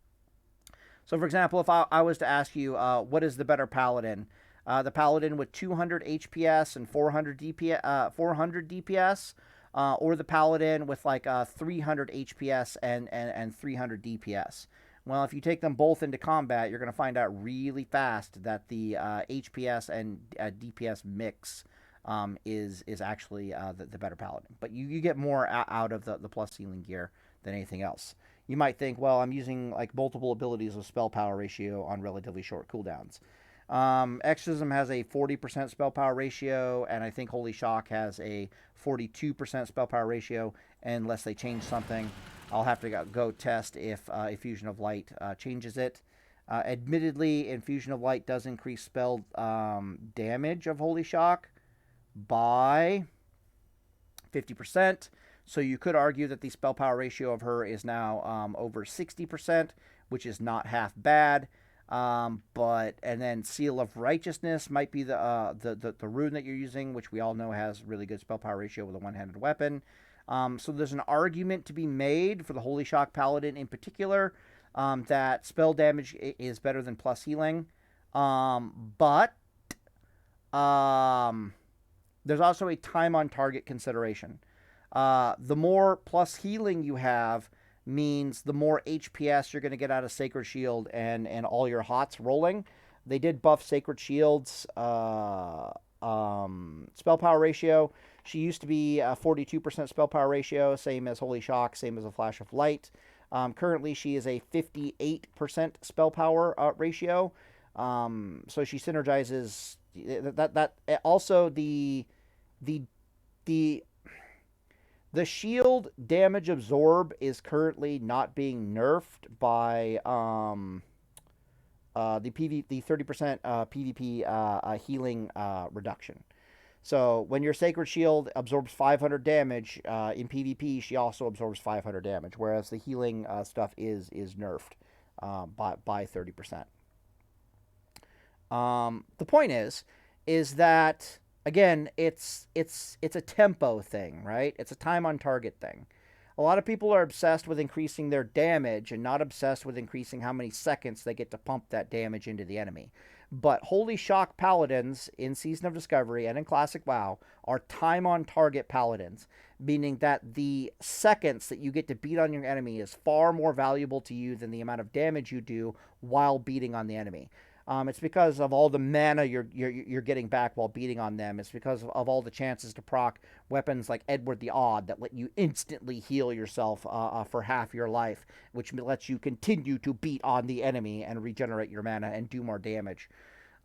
So, for example, if I was to ask you, what is the better paladin? The paladin with 200 HPS and 400 DPS, or the paladin with like 300 HPS and 300 DPS. Well, if you take them both into combat, you're going to find out really fast that the HPS and DPS mix is actually the better paladin. But you get more out of the plus healing gear than anything else. You might think, well, I'm using like multiple abilities with spell power ratio on relatively short cooldowns. Exorcism has a 40% spell power ratio, and I think Holy Shock has a 42% spell power ratio, unless they change something. I'll have to go test if Infusion of Light changes it. Admittedly, Infusion of Light does increase spell damage of Holy Shock by 50%, so you could argue that the spell power ratio of her is now over 60%, which is not half bad. And then Seal of Righteousness might be the rune that you're using, which we all know has really good spell power ratio with a one-handed weapon. So there's an argument to be made for the Holy Shock Paladin in particular, that spell damage is better than plus healing. But there's also a time on target consideration. The more plus healing you have means the more HPS you're going to get out of Sacred Shield and all your hots rolling. They did buff Sacred Shield's spell power ratio. She used to be a 42% spell power ratio, same as Holy Shock, same as a Flash of Light. Currently, she is a 58% spell power ratio. So she synergizes that also the shield damage absorb is currently not being nerfed by the 30% PvP healing reduction. So when your Sacred Shield absorbs 500 damage in PvP, she also absorbs 500 damage, whereas the healing stuff is nerfed by 30%. The point is that, again, it's a tempo thing, right? It's a time on target thing. A lot of people are obsessed with increasing their damage and not obsessed with increasing how many seconds they get to pump that damage into the enemy. But Holy Shock Paladins in Season of Discovery and in Classic WoW are time on target Paladins, meaning that the seconds that you get to beat on your enemy is far more valuable to you than the amount of damage you do while beating on the enemy. It's because of all the mana you're getting back while beating on them. It's because of all the chances to proc weapons like Edward the Odd that let you instantly heal yourself for half your life, which lets you continue to beat on the enemy and regenerate your mana and do more damage.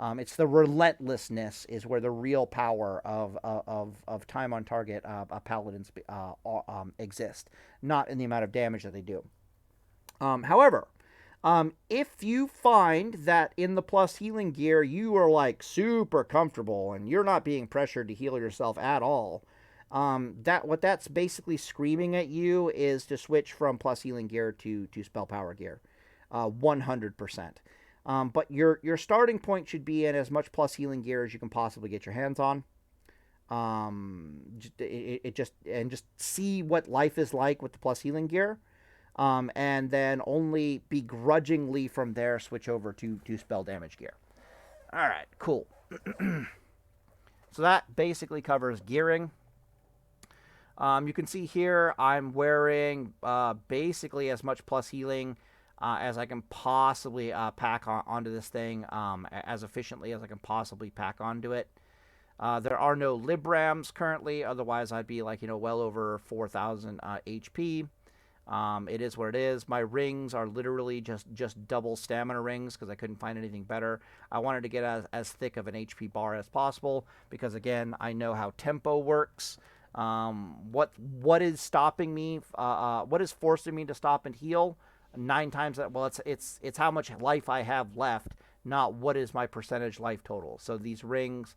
It's the relentlessness is where the real power of time on target paladins exist, not in the amount of damage that they do. However, if you find that in the plus healing gear you are like super comfortable and you're not being pressured to heal yourself at all, what that's basically screaming at you is to switch from plus healing gear to spell power gear, 100%. But your starting point should be in as much plus healing gear as you can possibly get your hands on. Just see what life is like with the plus healing gear. And then only begrudgingly from there switch over to spell damage gear. All right, cool. So that basically covers gearing. You can see here I'm wearing basically as much plus healing as I can possibly pack onto this thing, as efficiently as I can possibly pack onto it. There are no librams currently, otherwise I'd be like, well over 4,000 HP. It is what it is. My rings are literally just double stamina rings because I couldn't find anything better. I wanted to get as thick of an HP bar as possible because, again, I know how tempo works. What is stopping me? What is forcing me to stop and heal? 9 times that. Well, it's how much life I have left, not what is my percentage life total. So these rings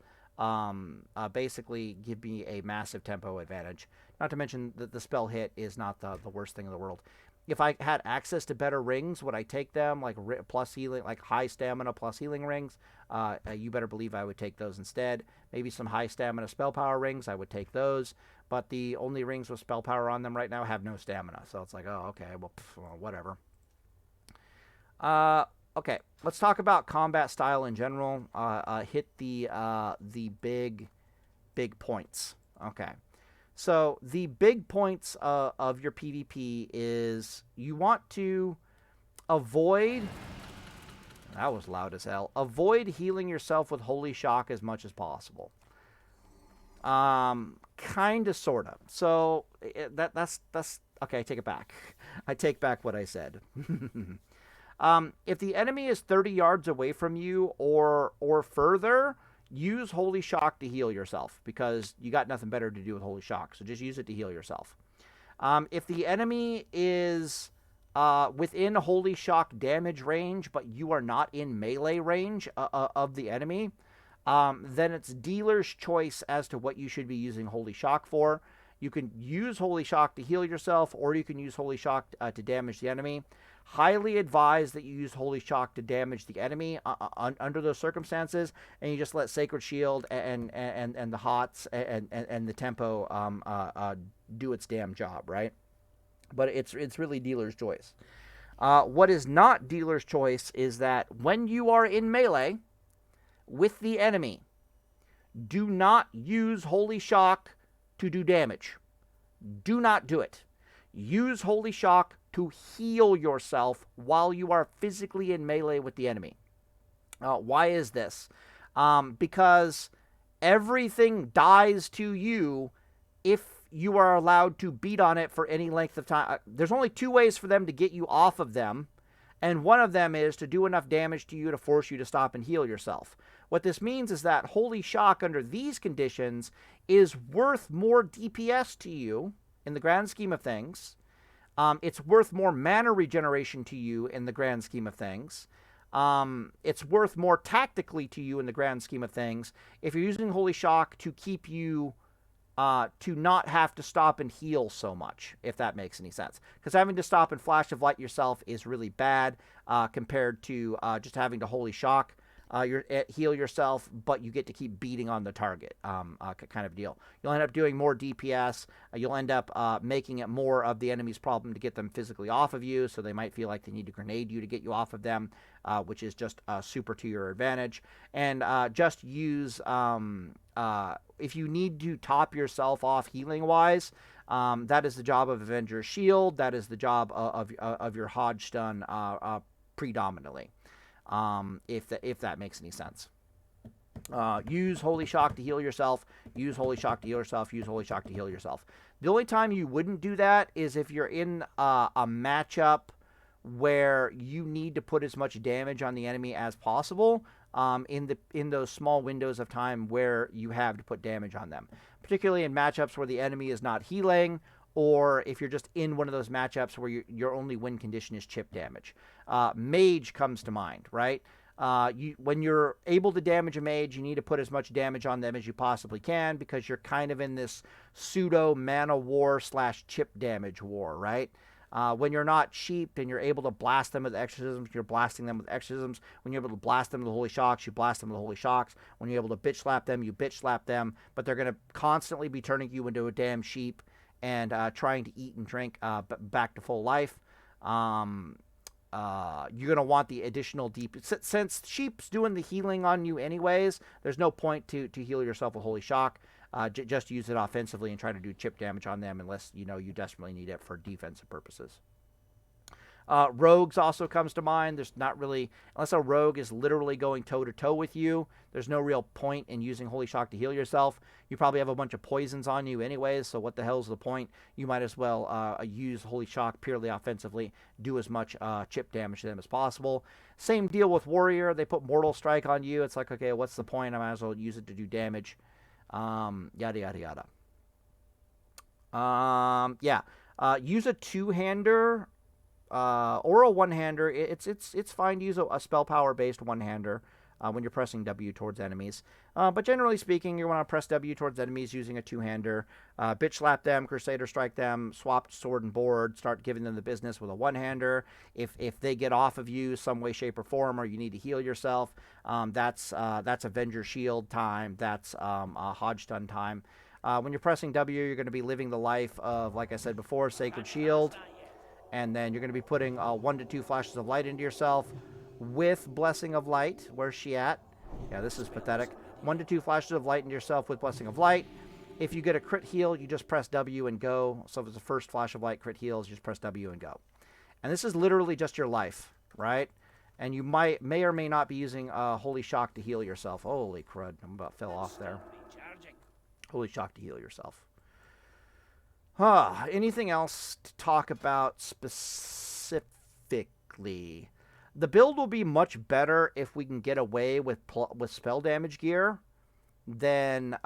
basically give me a massive tempo advantage. Not to mention that the spell hit is not the worst thing in the world. If I had access to better rings, would I take them? Like plus healing, like high stamina plus healing rings? You better believe I would take those instead. Maybe some high stamina spell power rings, I would take those. But the only rings with spell power on them right now have no stamina. So it's like, oh, okay, well, whatever. Okay, let's talk about combat style in general. Hit the big points. Okay. So the big points of your PvP is you want to avoid... That was loud as hell. Avoid healing yourself with Holy Shock as much as possible. Kind of, sort of. So that's... Okay, I take it back. I take back what I said. If the enemy is 30 yards away from you or further... Use Holy Shock to heal yourself because you got nothing better to do with Holy Shock. So just use it to heal yourself. If the enemy is within Holy Shock damage range, but you are not in melee range of the enemy, then it's dealer's choice as to what you should be using Holy Shock for. You can use Holy Shock to heal yourself, or you can use Holy Shock to damage the enemy. Highly advised that you use Holy Shock to damage the enemy under those circumstances, and you just let Sacred Shield and the HOTS and the tempo do its damn job, right? But it's really dealer's choice. What is not dealer's choice is that when you are in melee with the enemy, do not use Holy Shock to do damage. Do not do it. Use Holy Shock to heal yourself while you are physically in melee with the enemy. Why is this? Because everything dies to you if you are allowed to beat on it for any length of time. There's only 2 ways for them to get you off of them, and one of them is to do enough damage to you to force you to stop and heal yourself. What this means is that Holy Shock under these conditions is worth more DPS to you in the grand scheme of things. It's worth more mana regeneration to you in the grand scheme of things. It's worth more tactically to you in the grand scheme of things if you're using Holy Shock to keep you to not have to stop and heal so much, if that makes any sense. Because having to stop and Flash of Light yourself is really bad compared to just having to Holy Shock. heal yourself, but you get to keep beating on the target, kind of deal. You'll end up doing more DPS. You'll end up making it more of the enemy's problem to get them physically off of you, so they might feel like they need to grenade you to get you off of them, which is just super to your advantage. And just use, if you need to top yourself off healing-wise, that is the job of Avenger's Shield. That is the job of your Hodge Stun predominantly, if that makes any sense. Use Holy Shock to heal yourself. Use Holy Shock to heal yourself. Use Holy Shock to heal yourself. The only time you wouldn't do that is if you're in a matchup where you need to put as much damage on the enemy as possible, in those small windows of time where you have to put damage on them. Particularly in matchups where the enemy is not healing, or if you're just in one of those matchups where your only win condition is chip damage. Mage comes to mind, right? When you're able to damage a mage, you need to put as much damage on them as you possibly can, because you're kind of in this pseudo mana war / chip damage war, right? When you're not cheap and you're able to blast them with exorcisms, you're blasting them with exorcisms. When you're able to blast them with the Holy Shocks, you blast them with the Holy Shocks. When you're able to bitch slap them, you bitch slap them. But they're going to constantly be turning you into a damn sheep and trying to eat and drink back to full life. You're going to want the additional deep... Since sheep's doing the healing on you anyways, there's no point to heal yourself with Holy Shock. Just use it offensively and try to do chip damage on them unless, you desperately need it for defensive purposes. Rogues also comes to mind. There's not really... Unless a rogue is literally going toe-to-toe with you, there's no real point in using Holy Shock to heal yourself. You probably have a bunch of poisons on you anyways, so what the hell's the point? You might as well use Holy Shock purely offensively, do as much chip damage to them as possible. Same deal with Warrior. They put Mortal Strike on you. It's like, okay, what's the point? I might as well use it to do damage. Yada, yada, yada. Use a two-hander or a one-hander. It's fine to use a spell power-based one-hander when you're pressing W towards enemies. But generally speaking, you want to press W towards enemies using a two-hander. Bitch slap them, Crusader strike them, swap sword and board, start giving them the business with a one-hander. If they get off of you some way, shape, or form, or you need to heal yourself, that's Avenger Shield time. That's Hodge Stun time. When you're pressing W, you're going to be living the life of, like I said before, Sacred Shield. And then you're going to be putting 1 to 2 flashes of light into yourself with Blessing of Light. Where's she at? Yeah, this is pathetic. 1 to 2 flashes of light into yourself with Blessing of Light. If you get a crit heal, you just press W and go. So if it's the first flash of light crit heals, you just press W and go. And this is literally just your life, right? And you may or may not be using Holy Shock to heal yourself. Holy crud, I'm about fell off there. Holy Shock to heal yourself. Anything else to talk about specifically? The build will be much better if we can get away with spell damage gear than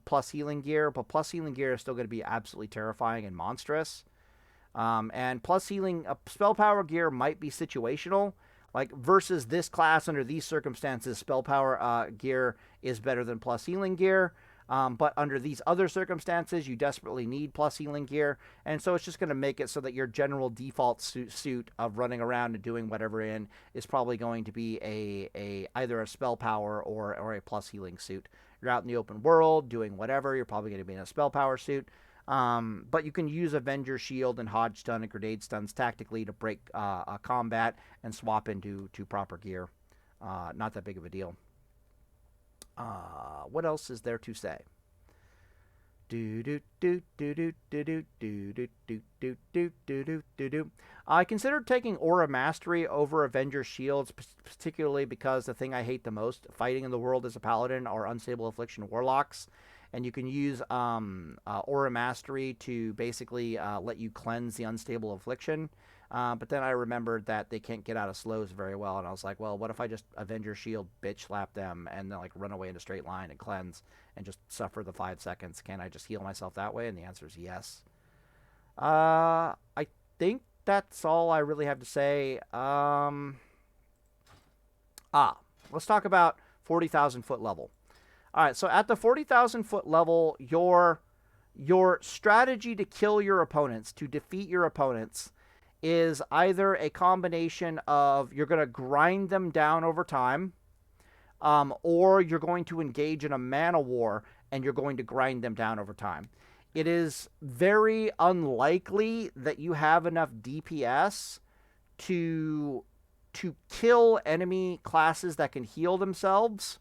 plus healing gear. But plus healing gear is still going to be absolutely terrifying and monstrous. And plus healing spell power gear might be situational. Like versus this class under these circumstances, spell power gear is better than plus healing gear. But under these other circumstances, you desperately need plus healing gear. And so it's just going to make it so that your general default suit of running around and doing whatever in is probably going to be either a spell power or a plus healing suit. You're out in the open world doing whatever. You're probably going to be in a spell power suit. But you can use Avenger Shield and Hodge Stun and Grenade Stuns tactically to break a combat and swap into proper gear. Not that big of a deal. What else is there to say? I considered taking Aura Mastery over Avenger Shields, particularly because the thing I hate the most fighting in the world as a Paladin are Unstable Affliction Warlocks. And you can use Aura Mastery to basically let you cleanse the Unstable Affliction. But then I remembered that they can't get out of slows very well, and I was like, well, what if I just Avenger Shield bitch slap them and then like run away in a straight line and cleanse and just suffer the 5 seconds? Can I just heal myself that way? And the answer is yes. I think that's all I really have to say. Let's talk about 40,000 foot level. All right, so at the 40,000 foot level, your strategy to kill your opponents, to defeat your opponents, is either a combination of you're going to grind them down over time, or you're going to engage in a mana war and you're going to grind them down over time. It is very unlikely that you have enough DPS to kill enemy classes that can heal themselves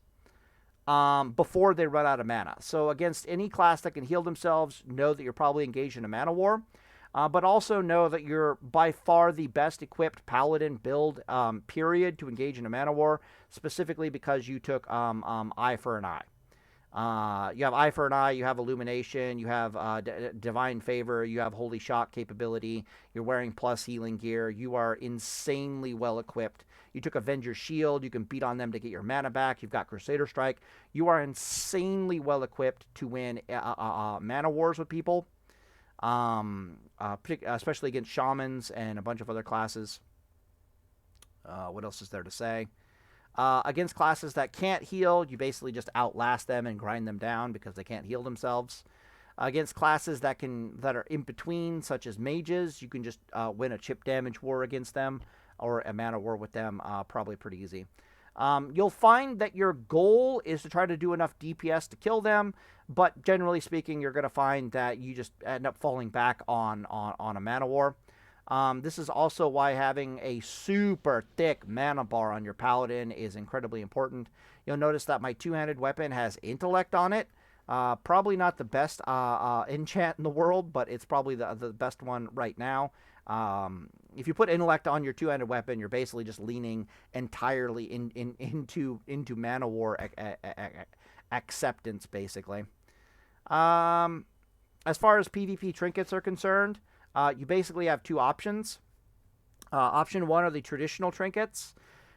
before they run out of mana. So against any class that can heal themselves, know that you're probably engaged in a mana war. But also know that you're by far the best equipped Paladin build, period, to engage in a mana war, specifically because you took Eye for an Eye. You have Eye for an Eye, you have Illumination, you have Divine Favor, you have Holy Shock capability, you're wearing plus healing gear, you are insanely well equipped. You took Avenger's Shield, you can beat on them to get your mana back, you've got Crusader Strike. You are insanely well equipped to win mana wars with people, especially against Shamans and a bunch of other classes. What else is there to say? Against classes that can't heal, you basically just outlast them and grind them down because they can't heal themselves. Against classes that are in between, such as mages, you can just win a chip damage war against them or a mana war with them, probably pretty easy. You'll find that your goal is to try to do enough DPS to kill them, but generally speaking, you're going to find that you just end up falling back on a mana war. This is also why having a super thick mana bar on your Paladin is incredibly important. You'll notice that my two-handed weapon has intellect on it. Probably not the best enchant in the world, but it's probably the best one right now. If you put intellect on your two-handed weapon, you're basically just leaning entirely into mana war acceptance, basically. As far as PvP trinkets are concerned, you basically have two options. Option one are the traditional trinkets.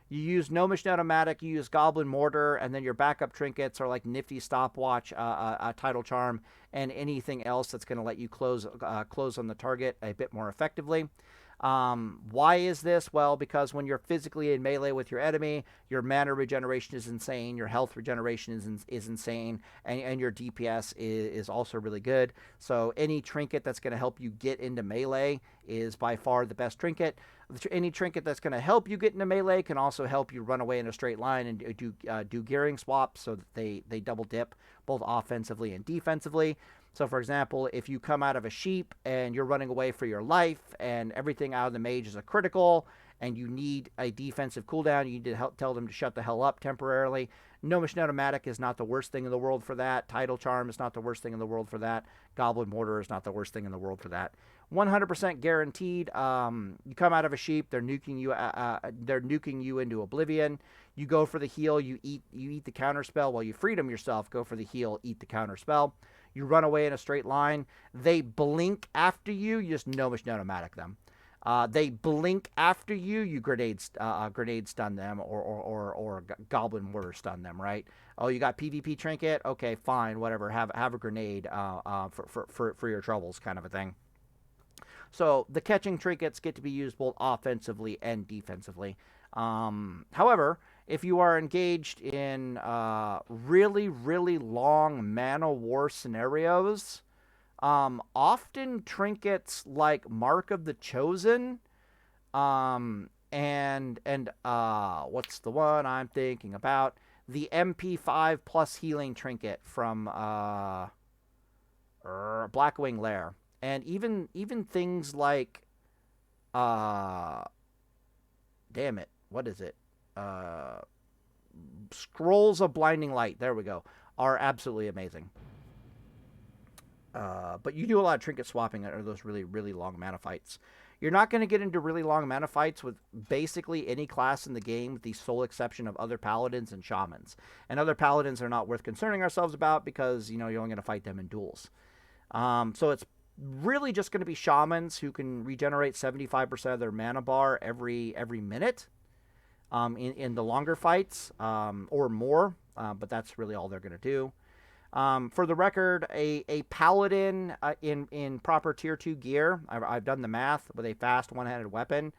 You use Gnomish Automatic, you use Goblin Mortar, and then your backup trinkets are like Nifty Stopwatch, Tidal Charm, and anything else that's going to let you close on the target a bit more effectively. Why is this? Well, because when you're physically in melee with your enemy, your mana regeneration is insane, your health regeneration is insane, and your DPS is also really good. So any trinket that's going to help you get into melee is by far the best trinket. Any trinket that's going to help you get into melee can also help you run away in a straight line and do gearing swaps so that they double dip both offensively and defensively. So, for example, if you come out of a sheep and you're running away for your life and everything out of the mage is a critical and you need a defensive cooldown, you need to tell them to shut the hell up temporarily. Gnomish Automatic is not the worst thing in the world for that. Tidal Charm is not the worst thing in the world for that. Goblin Mortar is not the worst thing in the world for that. 100% guaranteed. You come out of a sheep, they're nuking you into oblivion. You go for the heal, you eat the counter spell while you freedom yourself. Go for the heal, eat the counter spell. You run away in a straight line. They blink after you. You just Gnomish Automatic them. They blink after you. You grenade stun them or Goblin Mortar stun them. Right? Oh, you got PvP trinket. Okay, fine, whatever. Have a grenade for your troubles, kind of a thing. So the catching trinkets get to be used both offensively and defensively. However, if you are engaged in really, really long mana war scenarios, often trinkets like Mark of the Chosen, and what's the one I'm thinking about? The MP5 plus healing trinket from Blackwing Lair, and even things like damn it, what is it? Scrolls of Blinding Light, there we go, are absolutely amazing. But you do a lot of trinket swapping under those really, really long mana fights. You're not going to get into really long mana fights with basically any class in the game, with the sole exception of other paladins and shamans. And other paladins are not worth concerning ourselves about because, you're only going to fight them in duels. So it's really just going to be shamans who can regenerate 75% of their mana bar every minute in the longer fights, or more, but that's really all they're going to do. For the record, a paladin in proper tier 2 gear, I've done the math, with a fast one-handed weapon,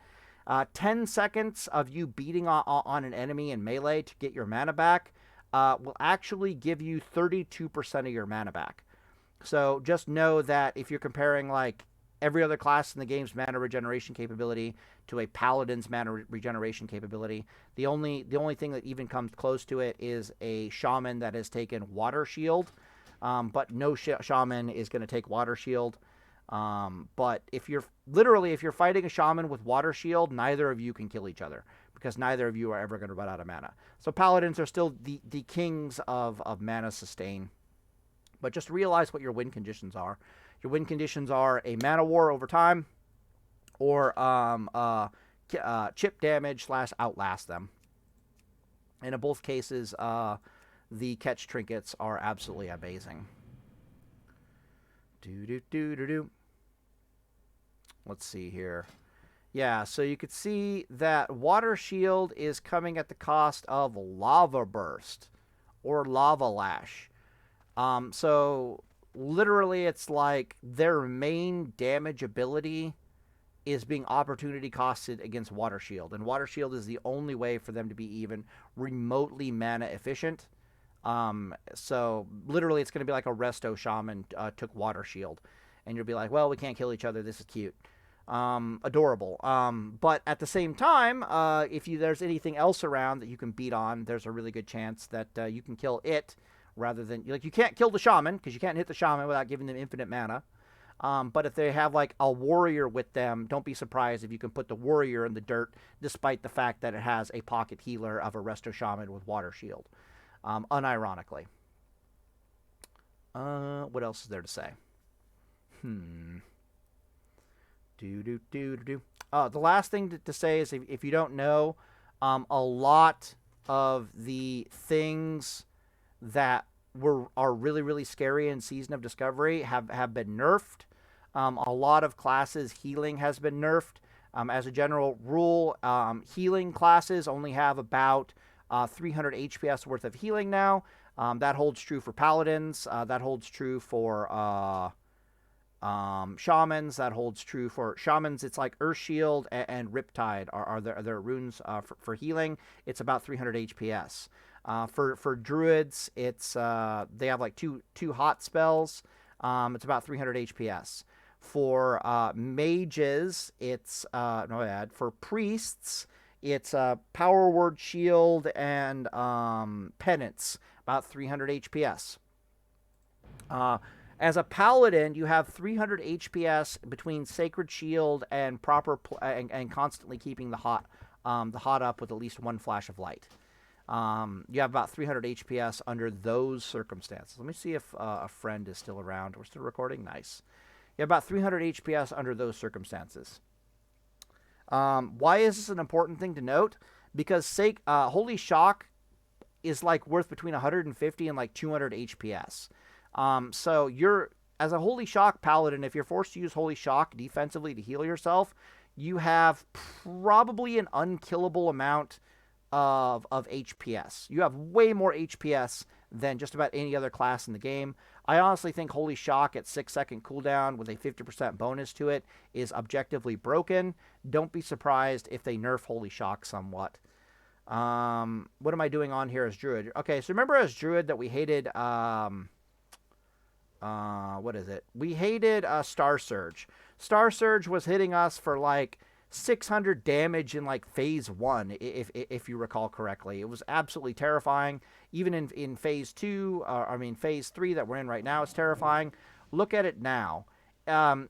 10 seconds of you beating on an enemy in melee to get your mana back will actually give you 32% of your mana back. So just know that if you're comparing like every other class in the game's mana regeneration capability to a Paladin's mana regeneration capability. The only thing that even comes close to it is a Shaman that has taken Water Shield, but no Shaman is going to take Water Shield. But if you're fighting a Shaman with Water Shield, neither of you can kill each other, because neither of you are ever going to run out of mana. So Paladins are still the kings of mana sustain. But just realize what your win conditions are. Your win conditions are a mana war over time, or chip damage / outlast them. And in both cases, the catch trinkets are absolutely amazing. Let's see here. Yeah, so you could see that Water Shield is coming at the cost of Lava Burst or Lava Lash. So literally it's like their main damage ability is being opportunity costed against Water Shield. And Water Shield is the only way for them to be even remotely mana efficient. So literally it's going to be like a Resto Shaman took Water Shield. And you'll be like, well, we can't kill each other. This is cute. Adorable. But at the same time, if there's anything else around that you can beat on, there's a really good chance that you can kill it. Rather than, like, you can't kill the Shaman, because you can't hit the Shaman without giving them infinite mana. But if they have, like, a warrior with them, don't be surprised if you can put the warrior in the dirt, despite the fact that it has a pocket healer of a Resto Shaman with Water Shield. Unironically. What else is there to say? The last thing to say is, if you don't know, a lot of the things that are really, really scary in Season of Discovery have been nerfed. A lot of classes' healing has been nerfed. As a general rule, healing classes only have about 300 HPS worth of healing now. That holds true for Paladins. That holds true for Shamans. That holds true for Shamans. It's like Earth Shield and Riptide are their runes for healing. It's about 300 HPS. For druids, it's they have like two hot spells. It's about 300 HPS. For mages, it's for priests, it's Power Word Shield and Penance, about 300 HPS. As a paladin, you have 300 HPS between Sacred Shield and proper and constantly keeping the hot up with at least one flash of light. You have about 300 HPS under those circumstances. Let me see if a friend is still around. We're still recording. Nice. You have about 300 HPS under those circumstances. Why is this an important thing to note? Because Holy Shock is like worth between 150 and like 200 HPS. So as a Holy Shock Paladin, if you're forced to use Holy Shock defensively to heal yourself, you have probably an unkillable amount of HPS. You have way more HPS than just about any other class in the game. I honestly think Holy Shock at 6-second cooldown with a 50% bonus to it is objectively broken. Don't be surprised if they nerf Holy Shock somewhat. What am I doing on here as Druid? Okay, so remember as Druid that we hated... what is it? We hated Star Surge. Star Surge was hitting us for like 600 damage in like phase 1, if you recall correctly. It was absolutely terrifying. Even in phase 2, phase 3 that we're in right now is terrifying. Look at it now.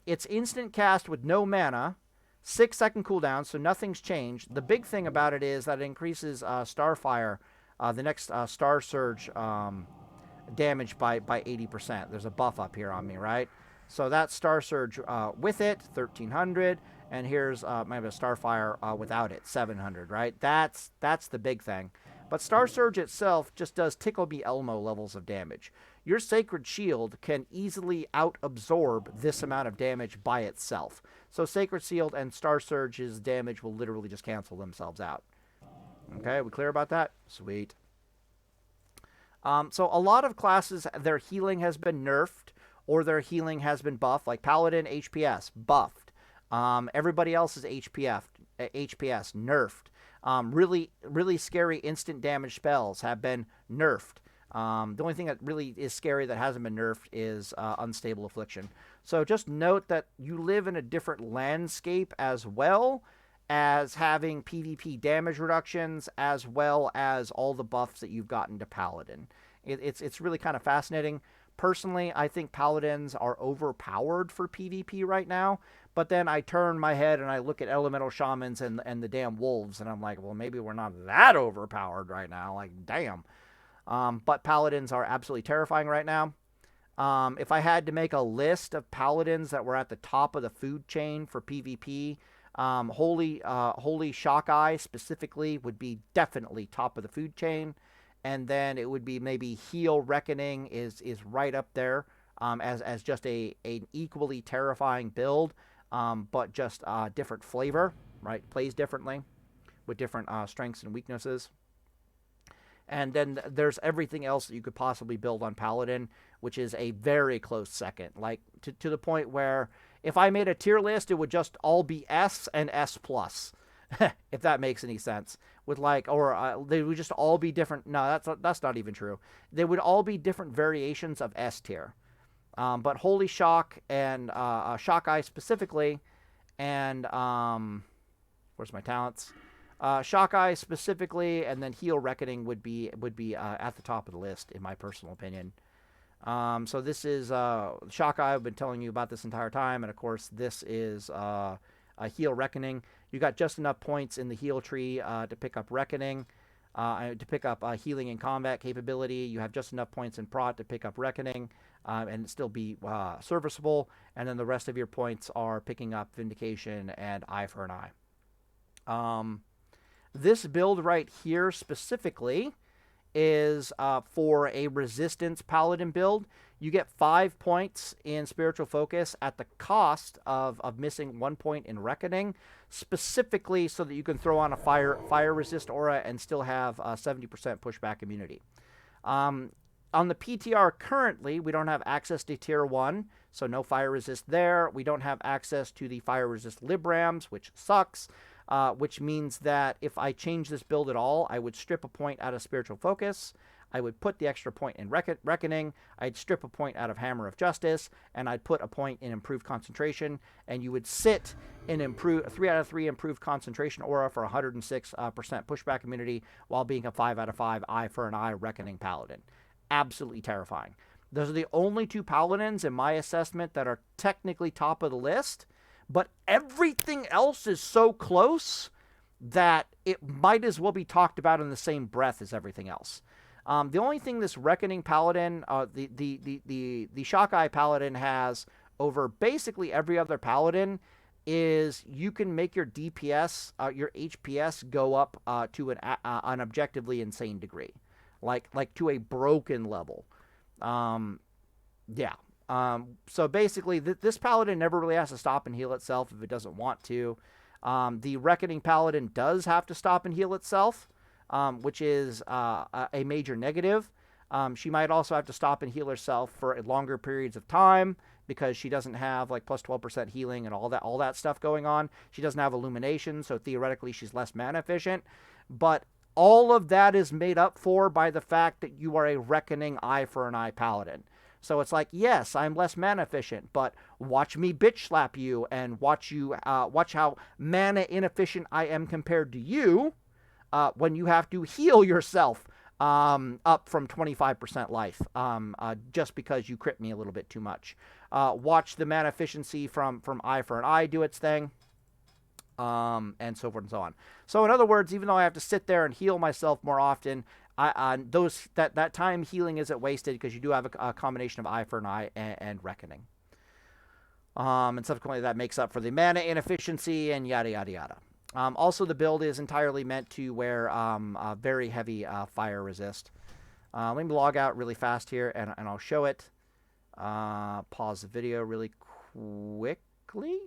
It's instant cast with no mana, 6-second cooldown, so nothing's changed. The big thing about it is that it increases Starfire, the next Star Surge damage by 80%. There's a buff up here on me, right? So that's Star Surge with it, 1300, and here's maybe a Starfire without it, 700, right? That's the big thing. But Star Surge itself just does Tickle Me Elmo levels of damage. Your Sacred Shield can easily out-absorb this amount of damage by itself. So Sacred Shield and Star Surge's damage will literally just cancel themselves out. Okay, we clear about that? Sweet. So a lot of classes, their healing has been nerfed, or their healing has been buffed, like Paladin, HPS, buffed. Everybody else's HPS, nerfed. Really, really scary instant damage spells have been nerfed. The only thing that really is scary that hasn't been nerfed is Unstable Affliction. So just note that you live in a different landscape as well as having PvP damage reductions, as well as all the buffs that you've gotten to Paladin. It's really kind of fascinating. Personally, I think Paladins are overpowered for PvP right now, but then I turn my head and I look at Elemental Shamans and the damn Wolves, and I'm like, well, maybe we're not that overpowered right now. Like, damn. But Paladins are absolutely terrifying right now. If I had to make a list of Paladins that were at the top of the food chain for PvP, Holy Shock Eye specifically would be definitely top of the food chain. And then it would be maybe Heal Reckoning is right up there as just an equally terrifying build, but just different flavor, right? Plays differently with different strengths and weaknesses. And then there's everything else that you could possibly build on Paladin, which is a very close second. Like, to the point where if I made a tier list, it would just all be S and S+, if that makes any sense. With like, or they would just all be different. No, that's not even true. They would all be different variations of S tier. But Holy Shock and Shock Eye specifically, and where's my talents? Shock Eye specifically, and then Heal Reckoning would be at the top of the list, in my personal opinion. So this is Shock Eye. I've been telling you about this entire time, and of course this is a Heal Reckoning. You got just enough points in the heal tree to pick up Reckoning, to pick up Healing in Combat capability. You have just enough points in Prot to pick up Reckoning, and still be serviceable. And then the rest of your points are picking up Vindication and Eye for an Eye. This build right here specifically is for a Resistance Paladin build. You get 5 points in Spiritual Focus at the cost of missing 1 point in Reckoning, specifically so that you can throw on a fire resist aura and still have 70% pushback immunity. On the PTR currently, we don't have access to Tier 1, so no fire resist there. We don't have access to the fire resist Librams, which sucks. Which means that if I change this build at all, I would strip a point out of Spiritual Focus, I would put the extra point in Reckoning, I'd strip a point out of Hammer of Justice, and I'd put a point in Improved Concentration, and you would sit in 3 out of 3 Improved Concentration Aura for 106% pushback immunity while being a 5 out of 5 Eye for an Eye Reckoning Paladin. Absolutely terrifying. Those are the only 2 Paladins in my assessment that are technically top of the list. But everything else is so close that it might as well be talked about in the same breath as everything else. The only thing this Reckoning Paladin, the Shock Eye Paladin has over basically every other Paladin is you can make your DPS, your HPS go up to an objectively insane degree, like to a broken level. Yeah. So basically, this Paladin never really has to stop and heal itself if it doesn't want to. The Reckoning Paladin does have to stop and heal itself, which is a major negative. She might also have to stop and heal herself for longer periods of time because she doesn't have like plus 12% healing and all that stuff going on. She doesn't have Illumination, so theoretically she's less mana efficient. But all of that is made up for by the fact that you are a Reckoning Eye for an Eye Paladin. So it's like, yes, I'm less mana efficient, but watch me bitch slap you and watch how mana inefficient I am compared to you when you have to heal yourself up from 25% life just because you crit me a little bit too much. Watch the mana efficiency from Eye for an Eye do its thing, and so forth and so on. So in other words, even though I have to sit there and heal myself more often, that time healing isn't wasted because you do have a combination of Eye for an Eye and Reckoning. And subsequently that makes up for the mana inefficiency and yada yada yada. Also, the build is entirely meant to wear very heavy fire resist. Let me log out really fast here and I'll show it. Pause the video really quickly.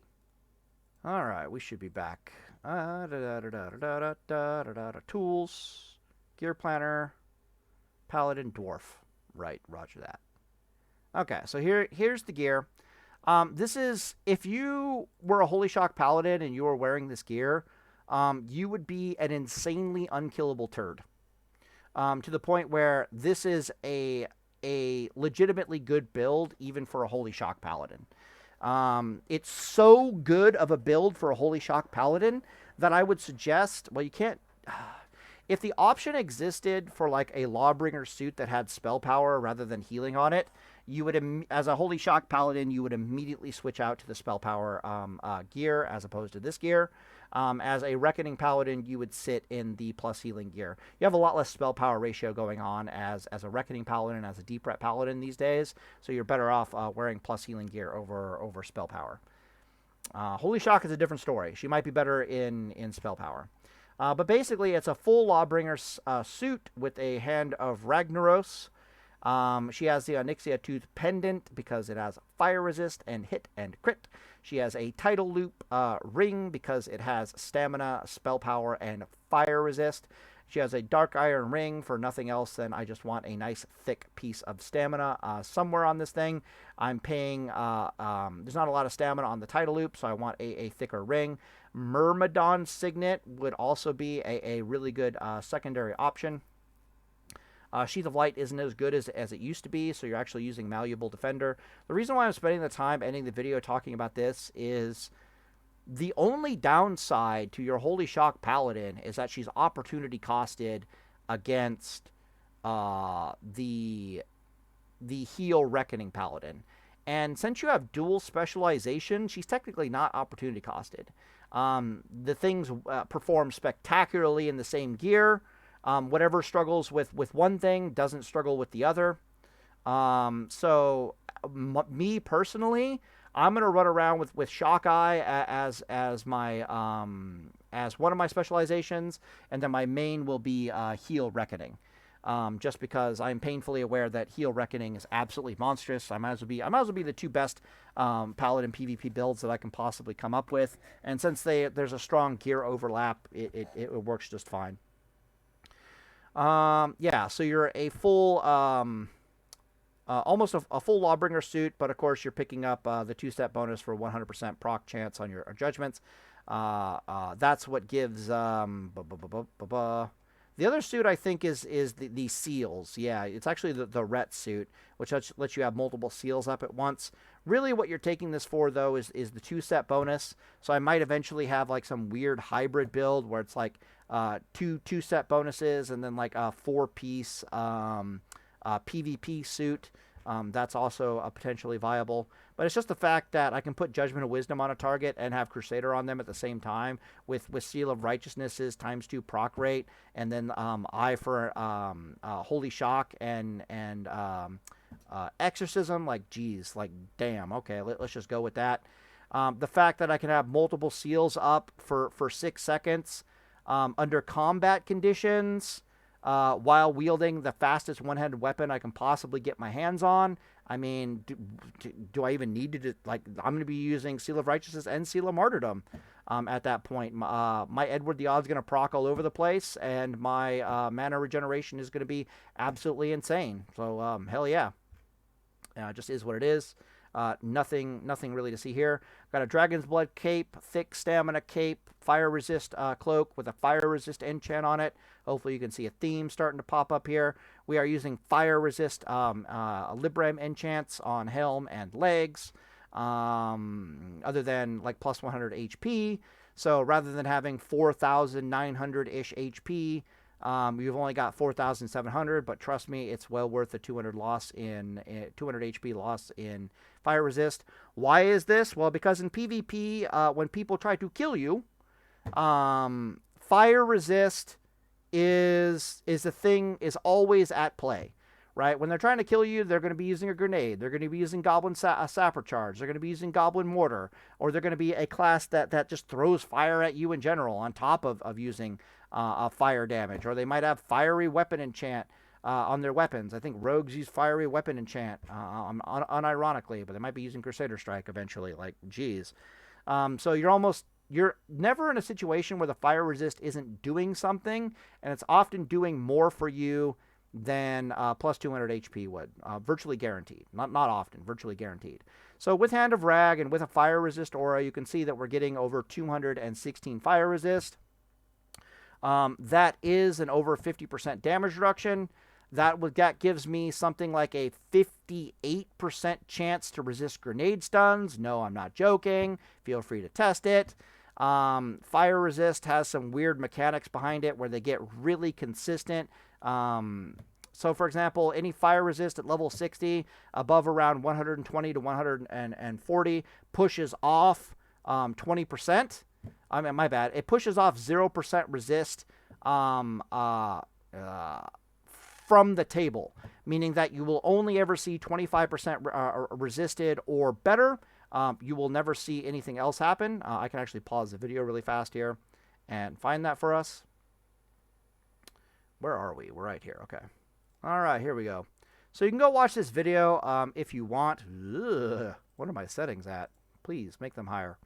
All right, we should be back. Tools. Gear Planner, Paladin, Dwarf. Right, roger that. Okay, so here's the gear. This is, if you were a Holy Shock Paladin and you were wearing this gear, you would be an insanely unkillable turd. to the point where this is a legitimately good build even for a Holy Shock Paladin. It's so good of a build for a Holy Shock Paladin that I would suggest, well, you can't, if the option existed for like a Lawbringer suit that had spell power rather than healing on it, you would, as a Holy Shock Paladin, you would immediately switch out to the spell power gear as opposed to this gear. As a Reckoning Paladin, you would sit in the plus healing gear. You have a lot less spell power ratio going on as a Reckoning Paladin and as a Deep Ret Paladin these days, so you're better off wearing plus healing gear over spell power. Holy Shock is a different story. She might be better in spell power. But basically, it's a full Lawbringer suit with a Hand of Ragnaros. She has the Onyxia Tooth Pendant because it has fire resist and hit and crit. She has a Tidal Loop ring because it has stamina, spell power, and fire resist. She has a Dark Iron ring for nothing else than I just want a nice thick piece of stamina somewhere on this thing. I'm paying, there's not a lot of stamina on the Tidal Loop, so I want a thicker ring. Myrmidon Signet would also be a really good secondary option. Sheath of Light isn't as good as it used to be, so you're actually using Malleable Defender. The reason why I'm spending the time ending the video talking about this is the only downside to your Holy Shock Paladin is that she's opportunity costed against the Heal Reckoning Paladin. And since you have dual specialization, she's technically not opportunity costed. The things perform spectacularly in the same gear. Whatever struggles with one thing doesn't struggle with the other. So me personally, I'm gonna run around with Shock Eye as my as one of my specializations, and then my main will be Heal Reckoning. Just because I'm painfully aware that Heal Reckoning is absolutely monstrous. I might as well be the two best Paladin PvP builds that I can possibly come up with. And since there's a strong gear overlap, it works just fine. Yeah, so you're a full, almost a full Lawbringer suit, but of course you're picking up the 2-step bonus for 100% proc chance on your judgments. That's what gives, the other suit I think is the seals. Yeah, it's actually the Ret suit, which lets you have multiple seals up at once. Really what you're taking this for, though, is the 2-step bonus. So I might eventually have like some weird hybrid build where it's like two-step bonuses and then like a 4-piece PvP suit. That's also potentially viable. But it's just the fact that I can put Judgment of Wisdom on a target and have Crusader on them at the same time with Seal of Righteousnesses ×2 proc rate, and then Eye for Holy Shock and Exorcism. Like, geez, like, damn, okay, let's just go with that. The fact that I can have multiple seals up for 6 seconds under combat conditions while wielding the fastest one-handed weapon I can possibly get my hands on. I mean, do I even need to, like, I'm going to be using Seal of Righteousness and Seal of Martyrdom at that point. My Edward the Odd's going to proc all over the place, and my mana regeneration is going to be absolutely insane. So, hell yeah. It just is what it is. Nothing really to see here. Got a Dragon's Blood cape, thick stamina cape, fire resist cloak with a fire resist enchant on it. Hopefully you can see a theme starting to pop up here. We are using fire resist Libram enchants on helm and legs, other than like plus 100 HP. So rather than having 4,900-ish HP, you've only got 4,700, but trust me, it's well worth the 200 HP loss in fire resist. Why is this? Well, because in PvP, when people try to kill you, fire resist is always at play, right? When they're trying to kill you, they're going to be using a grenade. They're going to be using Goblin Sapper Charge. They're going to be using Goblin Mortar, or they're going to be a class that just throws fire at you in general on top of using fire damage, or they might have fiery weapon enchant on their weapons. I think rogues use fiery weapon enchant unironically, but they might be using Crusader Strike eventually. Like, geez. So you're never in a situation where the fire resist isn't doing something, and it's often doing more for you than plus 200 HP would. Virtually guaranteed. Not often, virtually guaranteed. So with Hand of Rag and with a fire resist aura, you can see that we're getting over 216 fire resist. That is an over 50% damage reduction. That gives me something like a 58% chance to resist grenade stuns. No, I'm not joking. Feel free to test it. Fire resist has some weird mechanics behind it where they get really consistent. So, for example, any fire resist at level 60 above around 120 to 140 pushes off 20%. I mean, my bad. It pushes off 0% resist from the table, meaning that you will only ever see 25% resisted or better. You will never see anything else happen. I can actually pause the video really fast here and find that for us. Where are we? We're right here. Okay. All right, here we go. So you can go watch this video if you want. Ugh, what are my settings at? Please make them higher.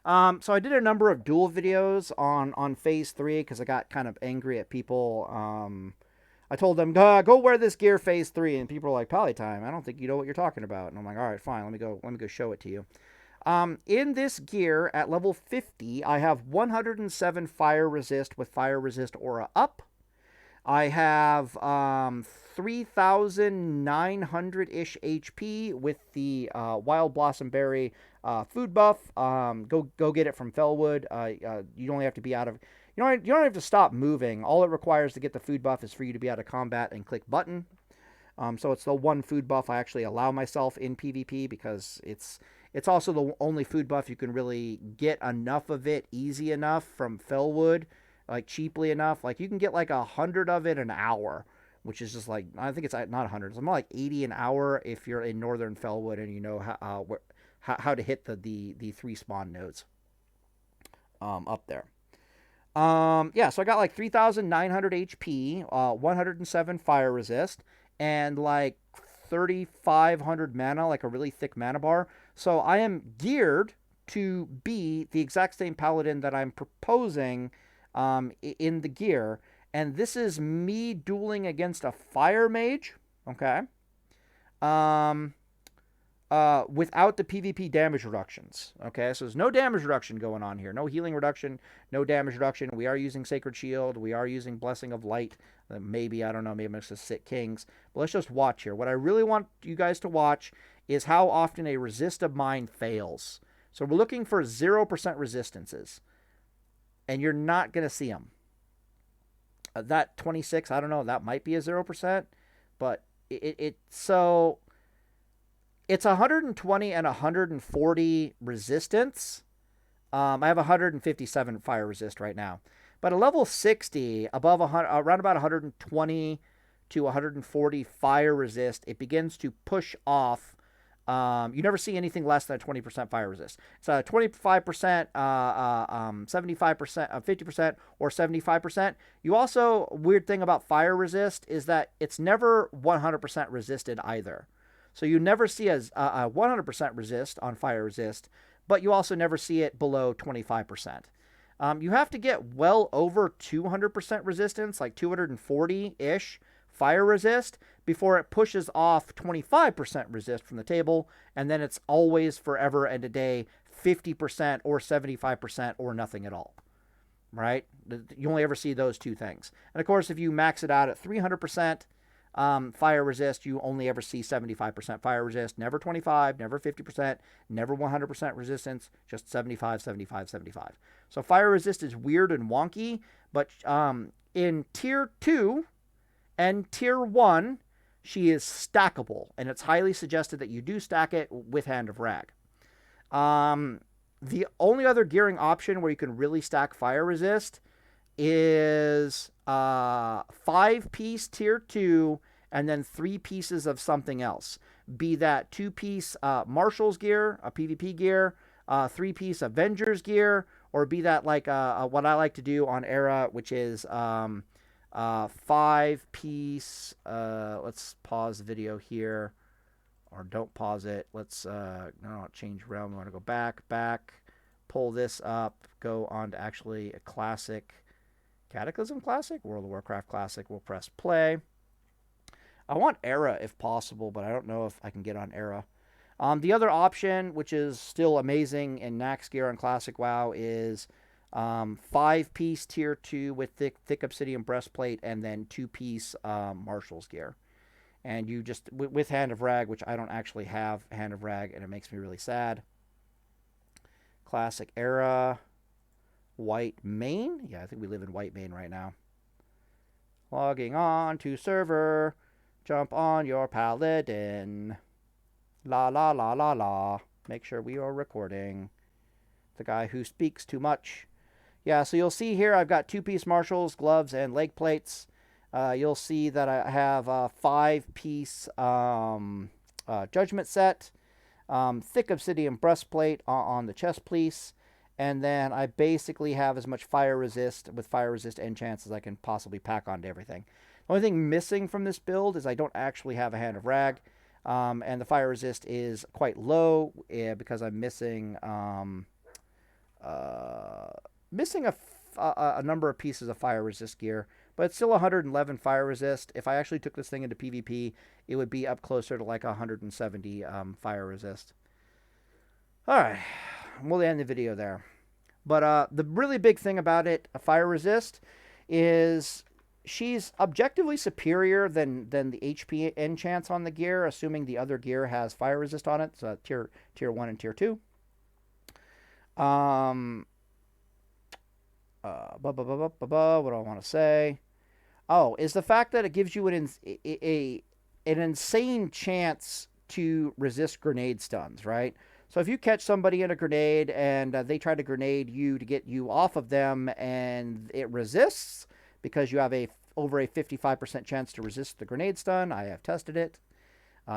So I did a number of duel videos on Phase 3 because I got kind of angry at people. I told them, go wear this gear Phase 3, and people were like, Paladin, I don't think you know what you're talking about. And I'm like, all right, fine, let me go show it to you. In this gear at level 50, I have 107 fire resist with fire resist aura up. I have 3,900-ish HP with the Wild Blossom Berry food buff. Go get it from Fellwood. You only have to be out of... You don't have to stop moving. All it requires to get the food buff is for you to be out of combat and click button. So it's the one food buff I actually allow myself in PvP because it's also the only food buff you can really get enough of it easy enough from Fellwood, like cheaply enough. Like you can get like 100 of it an hour, which is just like, I think it's not 100. It's more like 80 an hour if you're in Northern Fellwood and you know how to hit the 3 spawn nodes up there. Yeah, so I got like 3,900 HP, 107 fire resist, and like 3,500 mana, like a really thick mana bar. So I am geared to be the exact same paladin that I'm proposing in the gear. And this is me dueling against a fire mage, okay? Without the PvP damage reductions. Okay, so there's no damage reduction going on here. No healing reduction, no damage reduction. We are using Sacred Shield. We are using Blessing of Light. Maybe, I don't know, maybe I'm just Sit Kings. But let's just watch here. What I really want you guys to watch is how often a resist of mine fails. So we're looking for 0% resistances. And you're not going to see them. That 26, I don't know, that might be a 0%. But so... It's 120 and 140 resistance. I have 157 fire resist right now. But at level 60, above around about 120 to 140 fire resist, it begins to push off. You never see anything less than a 20% fire resist. So 25%, 75%, 50%, or 75%. You also, weird thing about fire resist is that it's never 100% resisted either. So you never see a 100% resist on fire resist, but you also never see it below 25%. You have to get well over 200% resistance, like 240-ish fire resist, before it pushes off 25% resist from the table, and then it's always forever and a day 50% or 75% or nothing at all, right? You only ever see those two things. And of course, if you max it out at 300%, fire resist, you only ever see 75% fire resist, never 25, never 50%, never 100% resistance, just 75, 75, 75. So fire resist is weird and wonky, but in tier 2 and tier 1, she is stackable, and it's highly suggested that you do stack it with Hand of Rag. The only other gearing option where you can really stack fire resist is 5-piece tier 2 and then 3 pieces of something else. Be that 2-piece Marshall's gear, a PvP gear, 3-piece Avengers gear, or be that like what I like to do on Era, which is 5-piece. Let's pause the video here, or don't pause it. Let's no, change realm. We want to go back, pull this up, go on to actually a classic. Cataclysm Classic, World of Warcraft Classic. We'll press play. I want Era if possible, but I don't know if I can get on Era. The other option, which is still amazing in Nax gear on Classic WoW, is 5-piece tier 2 with thick obsidian breastplate, and then 2-piece marshal's gear. And you just, with Hand of Rag, which I don't actually have Hand of Rag, and it makes me really sad. Classic era. White Main? Yeah, I think we live in White Main right now. Logging on to server. Jump on your Paladin. La la la la la. Make sure we are recording. The guy who speaks too much. Yeah, so you'll see here I've got 2-piece marshals, gloves, and leg plates. You'll see that I have a 5-piece judgment set, thick obsidian breastplate on the chest piece, and then I basically have as much fire resist with fire resist enchants as I can possibly pack onto everything. The only thing missing from this build is I don't actually have a Hand of Rag, and the fire resist is quite low because I'm missing a number of pieces of fire resist gear, but it's still 111 fire resist. If I actually took this thing into PvP, it would be up closer to like 170 fire resist. All right, we'll end the video there. But the really big thing about it, fire resist, is she's objectively superior than the HP enchants on the gear, assuming the other gear has fire resist on it. So tier 1 and tier 2. What do I want to say? Oh, is the fact that it gives you an insane chance to resist grenade stuns, right? So if you catch somebody in a grenade and they try to grenade you to get you off of them and it resists because you have over a 55% chance to resist the grenade stun. I have tested it.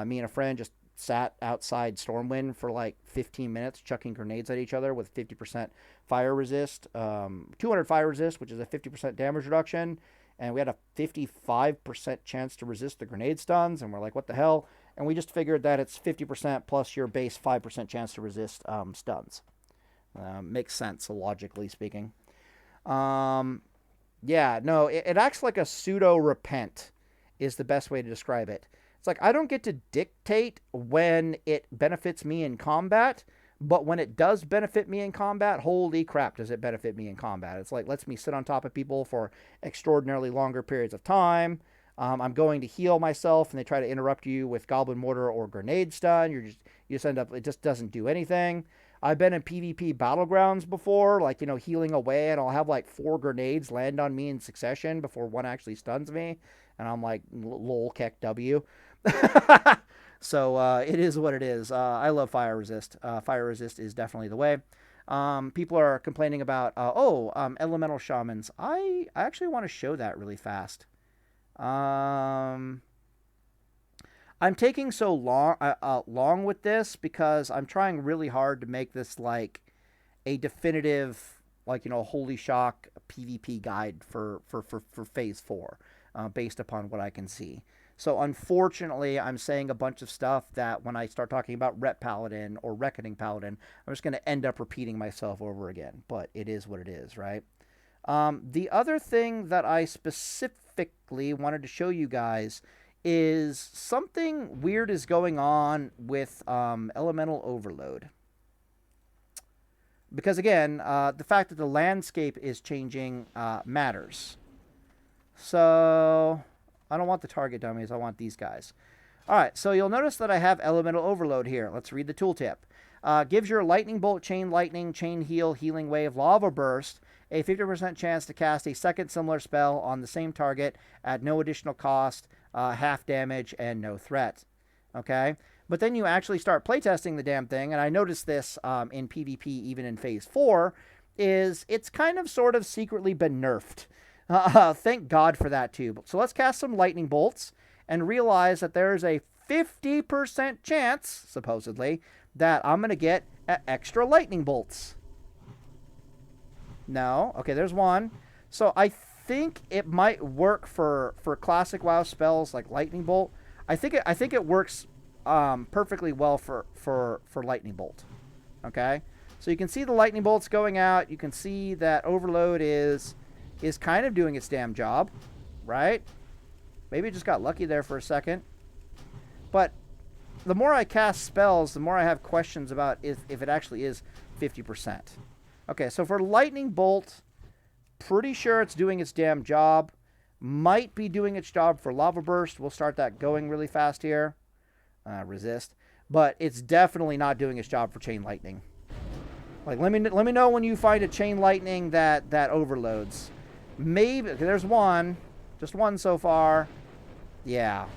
Me and a friend just sat outside Stormwind for like 15 minutes chucking grenades at each other with 50% fire resist, 200 fire resist, which is a 50% damage reduction, and we had a 55% chance to resist the grenade stuns, and we're like, what the hell? And we just figured that it's 50% plus your base 5% chance to resist stuns. Makes sense, logically speaking. Yeah, no, it acts like a pseudo repent is the best way to describe it. It's like I don't get to dictate when it benefits me in combat, but when it does benefit me in combat, holy crap, does it benefit me in combat. It's like lets me sit on top of people for extraordinarily longer periods of time. I'm going to heal myself, and they try to interrupt you with Goblin Mortar or Grenade Stun. You just end up, it just doesn't do anything. I've been in PvP battlegrounds before, like, you know, healing away, and I'll have like 4 grenades land on me in succession before one actually stuns me. And I'm like, lol, keck W. So it is what it is. I love fire resist. Fire resist is definitely the way. People are complaining about, elemental shamans. I actually want to show that really fast. I'm taking so long with this because I'm trying really hard to make this like a definitive, like, you know, holy shock PvP guide for phase 4, based upon what I can see. So unfortunately, I'm saying a bunch of stuff that when I start talking about Rep Paladin or Reckoning Paladin, I'm just going to end up repeating myself over again. But it is what it is, right? The other thing that I specifically wanted to show you guys is something weird is going on with Elemental Overload. Because again, the fact that the landscape is changing matters. So I don't want the target dummies, I want these guys. All right, so you'll notice that I have Elemental Overload here. Let's read the tooltip. Gives your Lightning Bolt, Chain Lightning, Chain Heal, Healing Wave, Lava Burst a 50% chance to cast a second similar spell on the same target at no additional cost, half damage, and no threat. Okay? But then you actually start playtesting the damn thing, and I noticed this in PvP even in Phase 4, is it's kind of sort of secretly been nerfed. Thank God for that too. So let's cast some lightning bolts and realize that there's a 50% chance, supposedly, that I'm going to get extra lightning bolts. No. Okay, there's one. So I think it might work for classic WoW spells like lightning bolt. I think it works perfectly well for lightning bolt. Okay? So you can see the lightning bolts going out. You can see that overload is kind of doing its damn job, right? Maybe it just got lucky there for a second. But the more I cast spells, the more I have questions about if it actually is 50%. Okay, so for lightning bolt, pretty sure it's doing its damn job. Might be doing its job for lava burst. We'll start that going really fast here. Resist. But it's definitely not doing its job for chain lightning. Like, let me know when you find a chain lightning that overloads. Maybe there's one, just one so far. Yeah.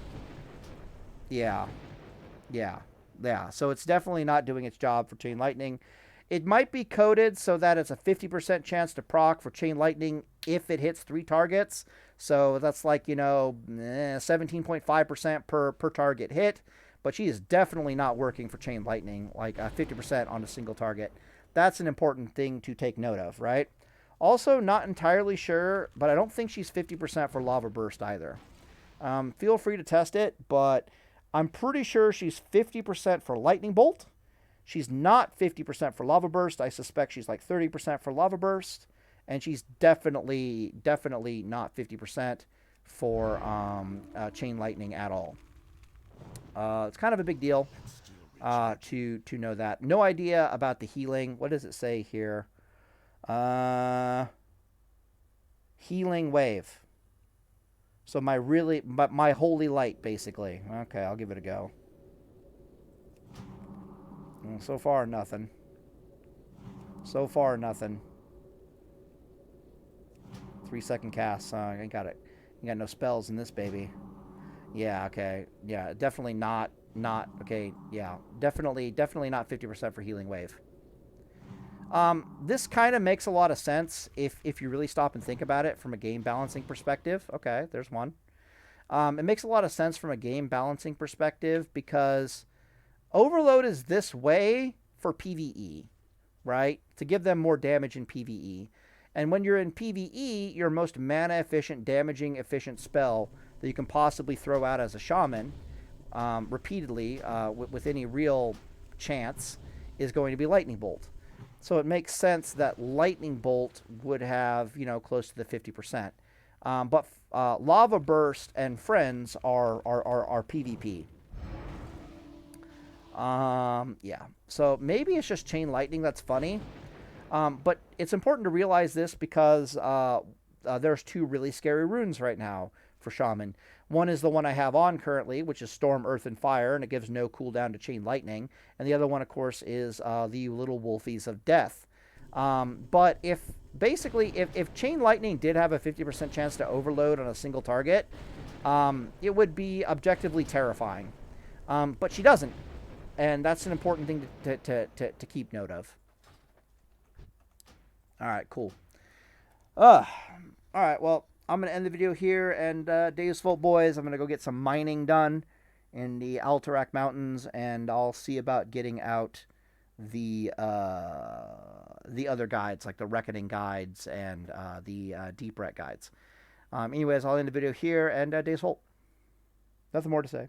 So it's definitely not doing its job for chain lightning. It might be coded so that it's a 50% chance to proc for chain lightning if it hits 3 targets. So that's like, 17.5% per target hit. But she is definitely not working for chain lightning, like 50% on a single target. That's an important thing to take note of, right? Also, not entirely sure, but I don't think she's 50% for lava burst either. Feel free to test it, but I'm pretty sure she's 50% for lightning bolt. She's not 50% for lava burst. I suspect she's like 30% for lava burst, and she's definitely not 50% for chain lightning at all. It's kind of a big deal to know that. No idea about the healing. What does it say here? Healing wave. So my holy light, basically. Okay, I'll give it a go. Well, so far, nothing. 3-second cast. I got it. You got no spells in this baby. Yeah, okay. Yeah, definitely not okay. Yeah, definitely not 50% for healing wave. This kind of makes a lot of sense if you really stop and think about it from a game balancing perspective. Okay, there's one. It makes a lot of sense from a game balancing perspective because Overload is this way for PvE, right? To give them more damage in PvE. And when you're in PvE, your most mana efficient, damaging efficient spell that you can possibly throw out as a shaman repeatedly with any real chance is going to be Lightning Bolt. So it makes sense that Lightning Bolt would have, close to the 50%. But Lava Burst and Friends are PvP. Yeah. So maybe it's just Chain Lightning that's funny. But it's important to realize this because there's 2 really scary runes right now for Shaman. One is the one I have on currently, which is Storm, Earth, and Fire, and it gives no cooldown to Chain Lightning. And the other one, of course, is the Little Wolfies of Death. But if Chain Lightning did have a 50% chance to overload on a single target, it would be objectively terrifying. But she doesn't. And that's an important thing to keep note of. All right, cool. All right, well, I'm going to end the video here, and Deus Vult boys, I'm going to go get some mining done in the Alterac Mountains, and I'll see about getting out the other guides, like the Reckoning guides and the Deep Ret guides. Anyways, I'll end the video here, and Deus Vult. Nothing more to say.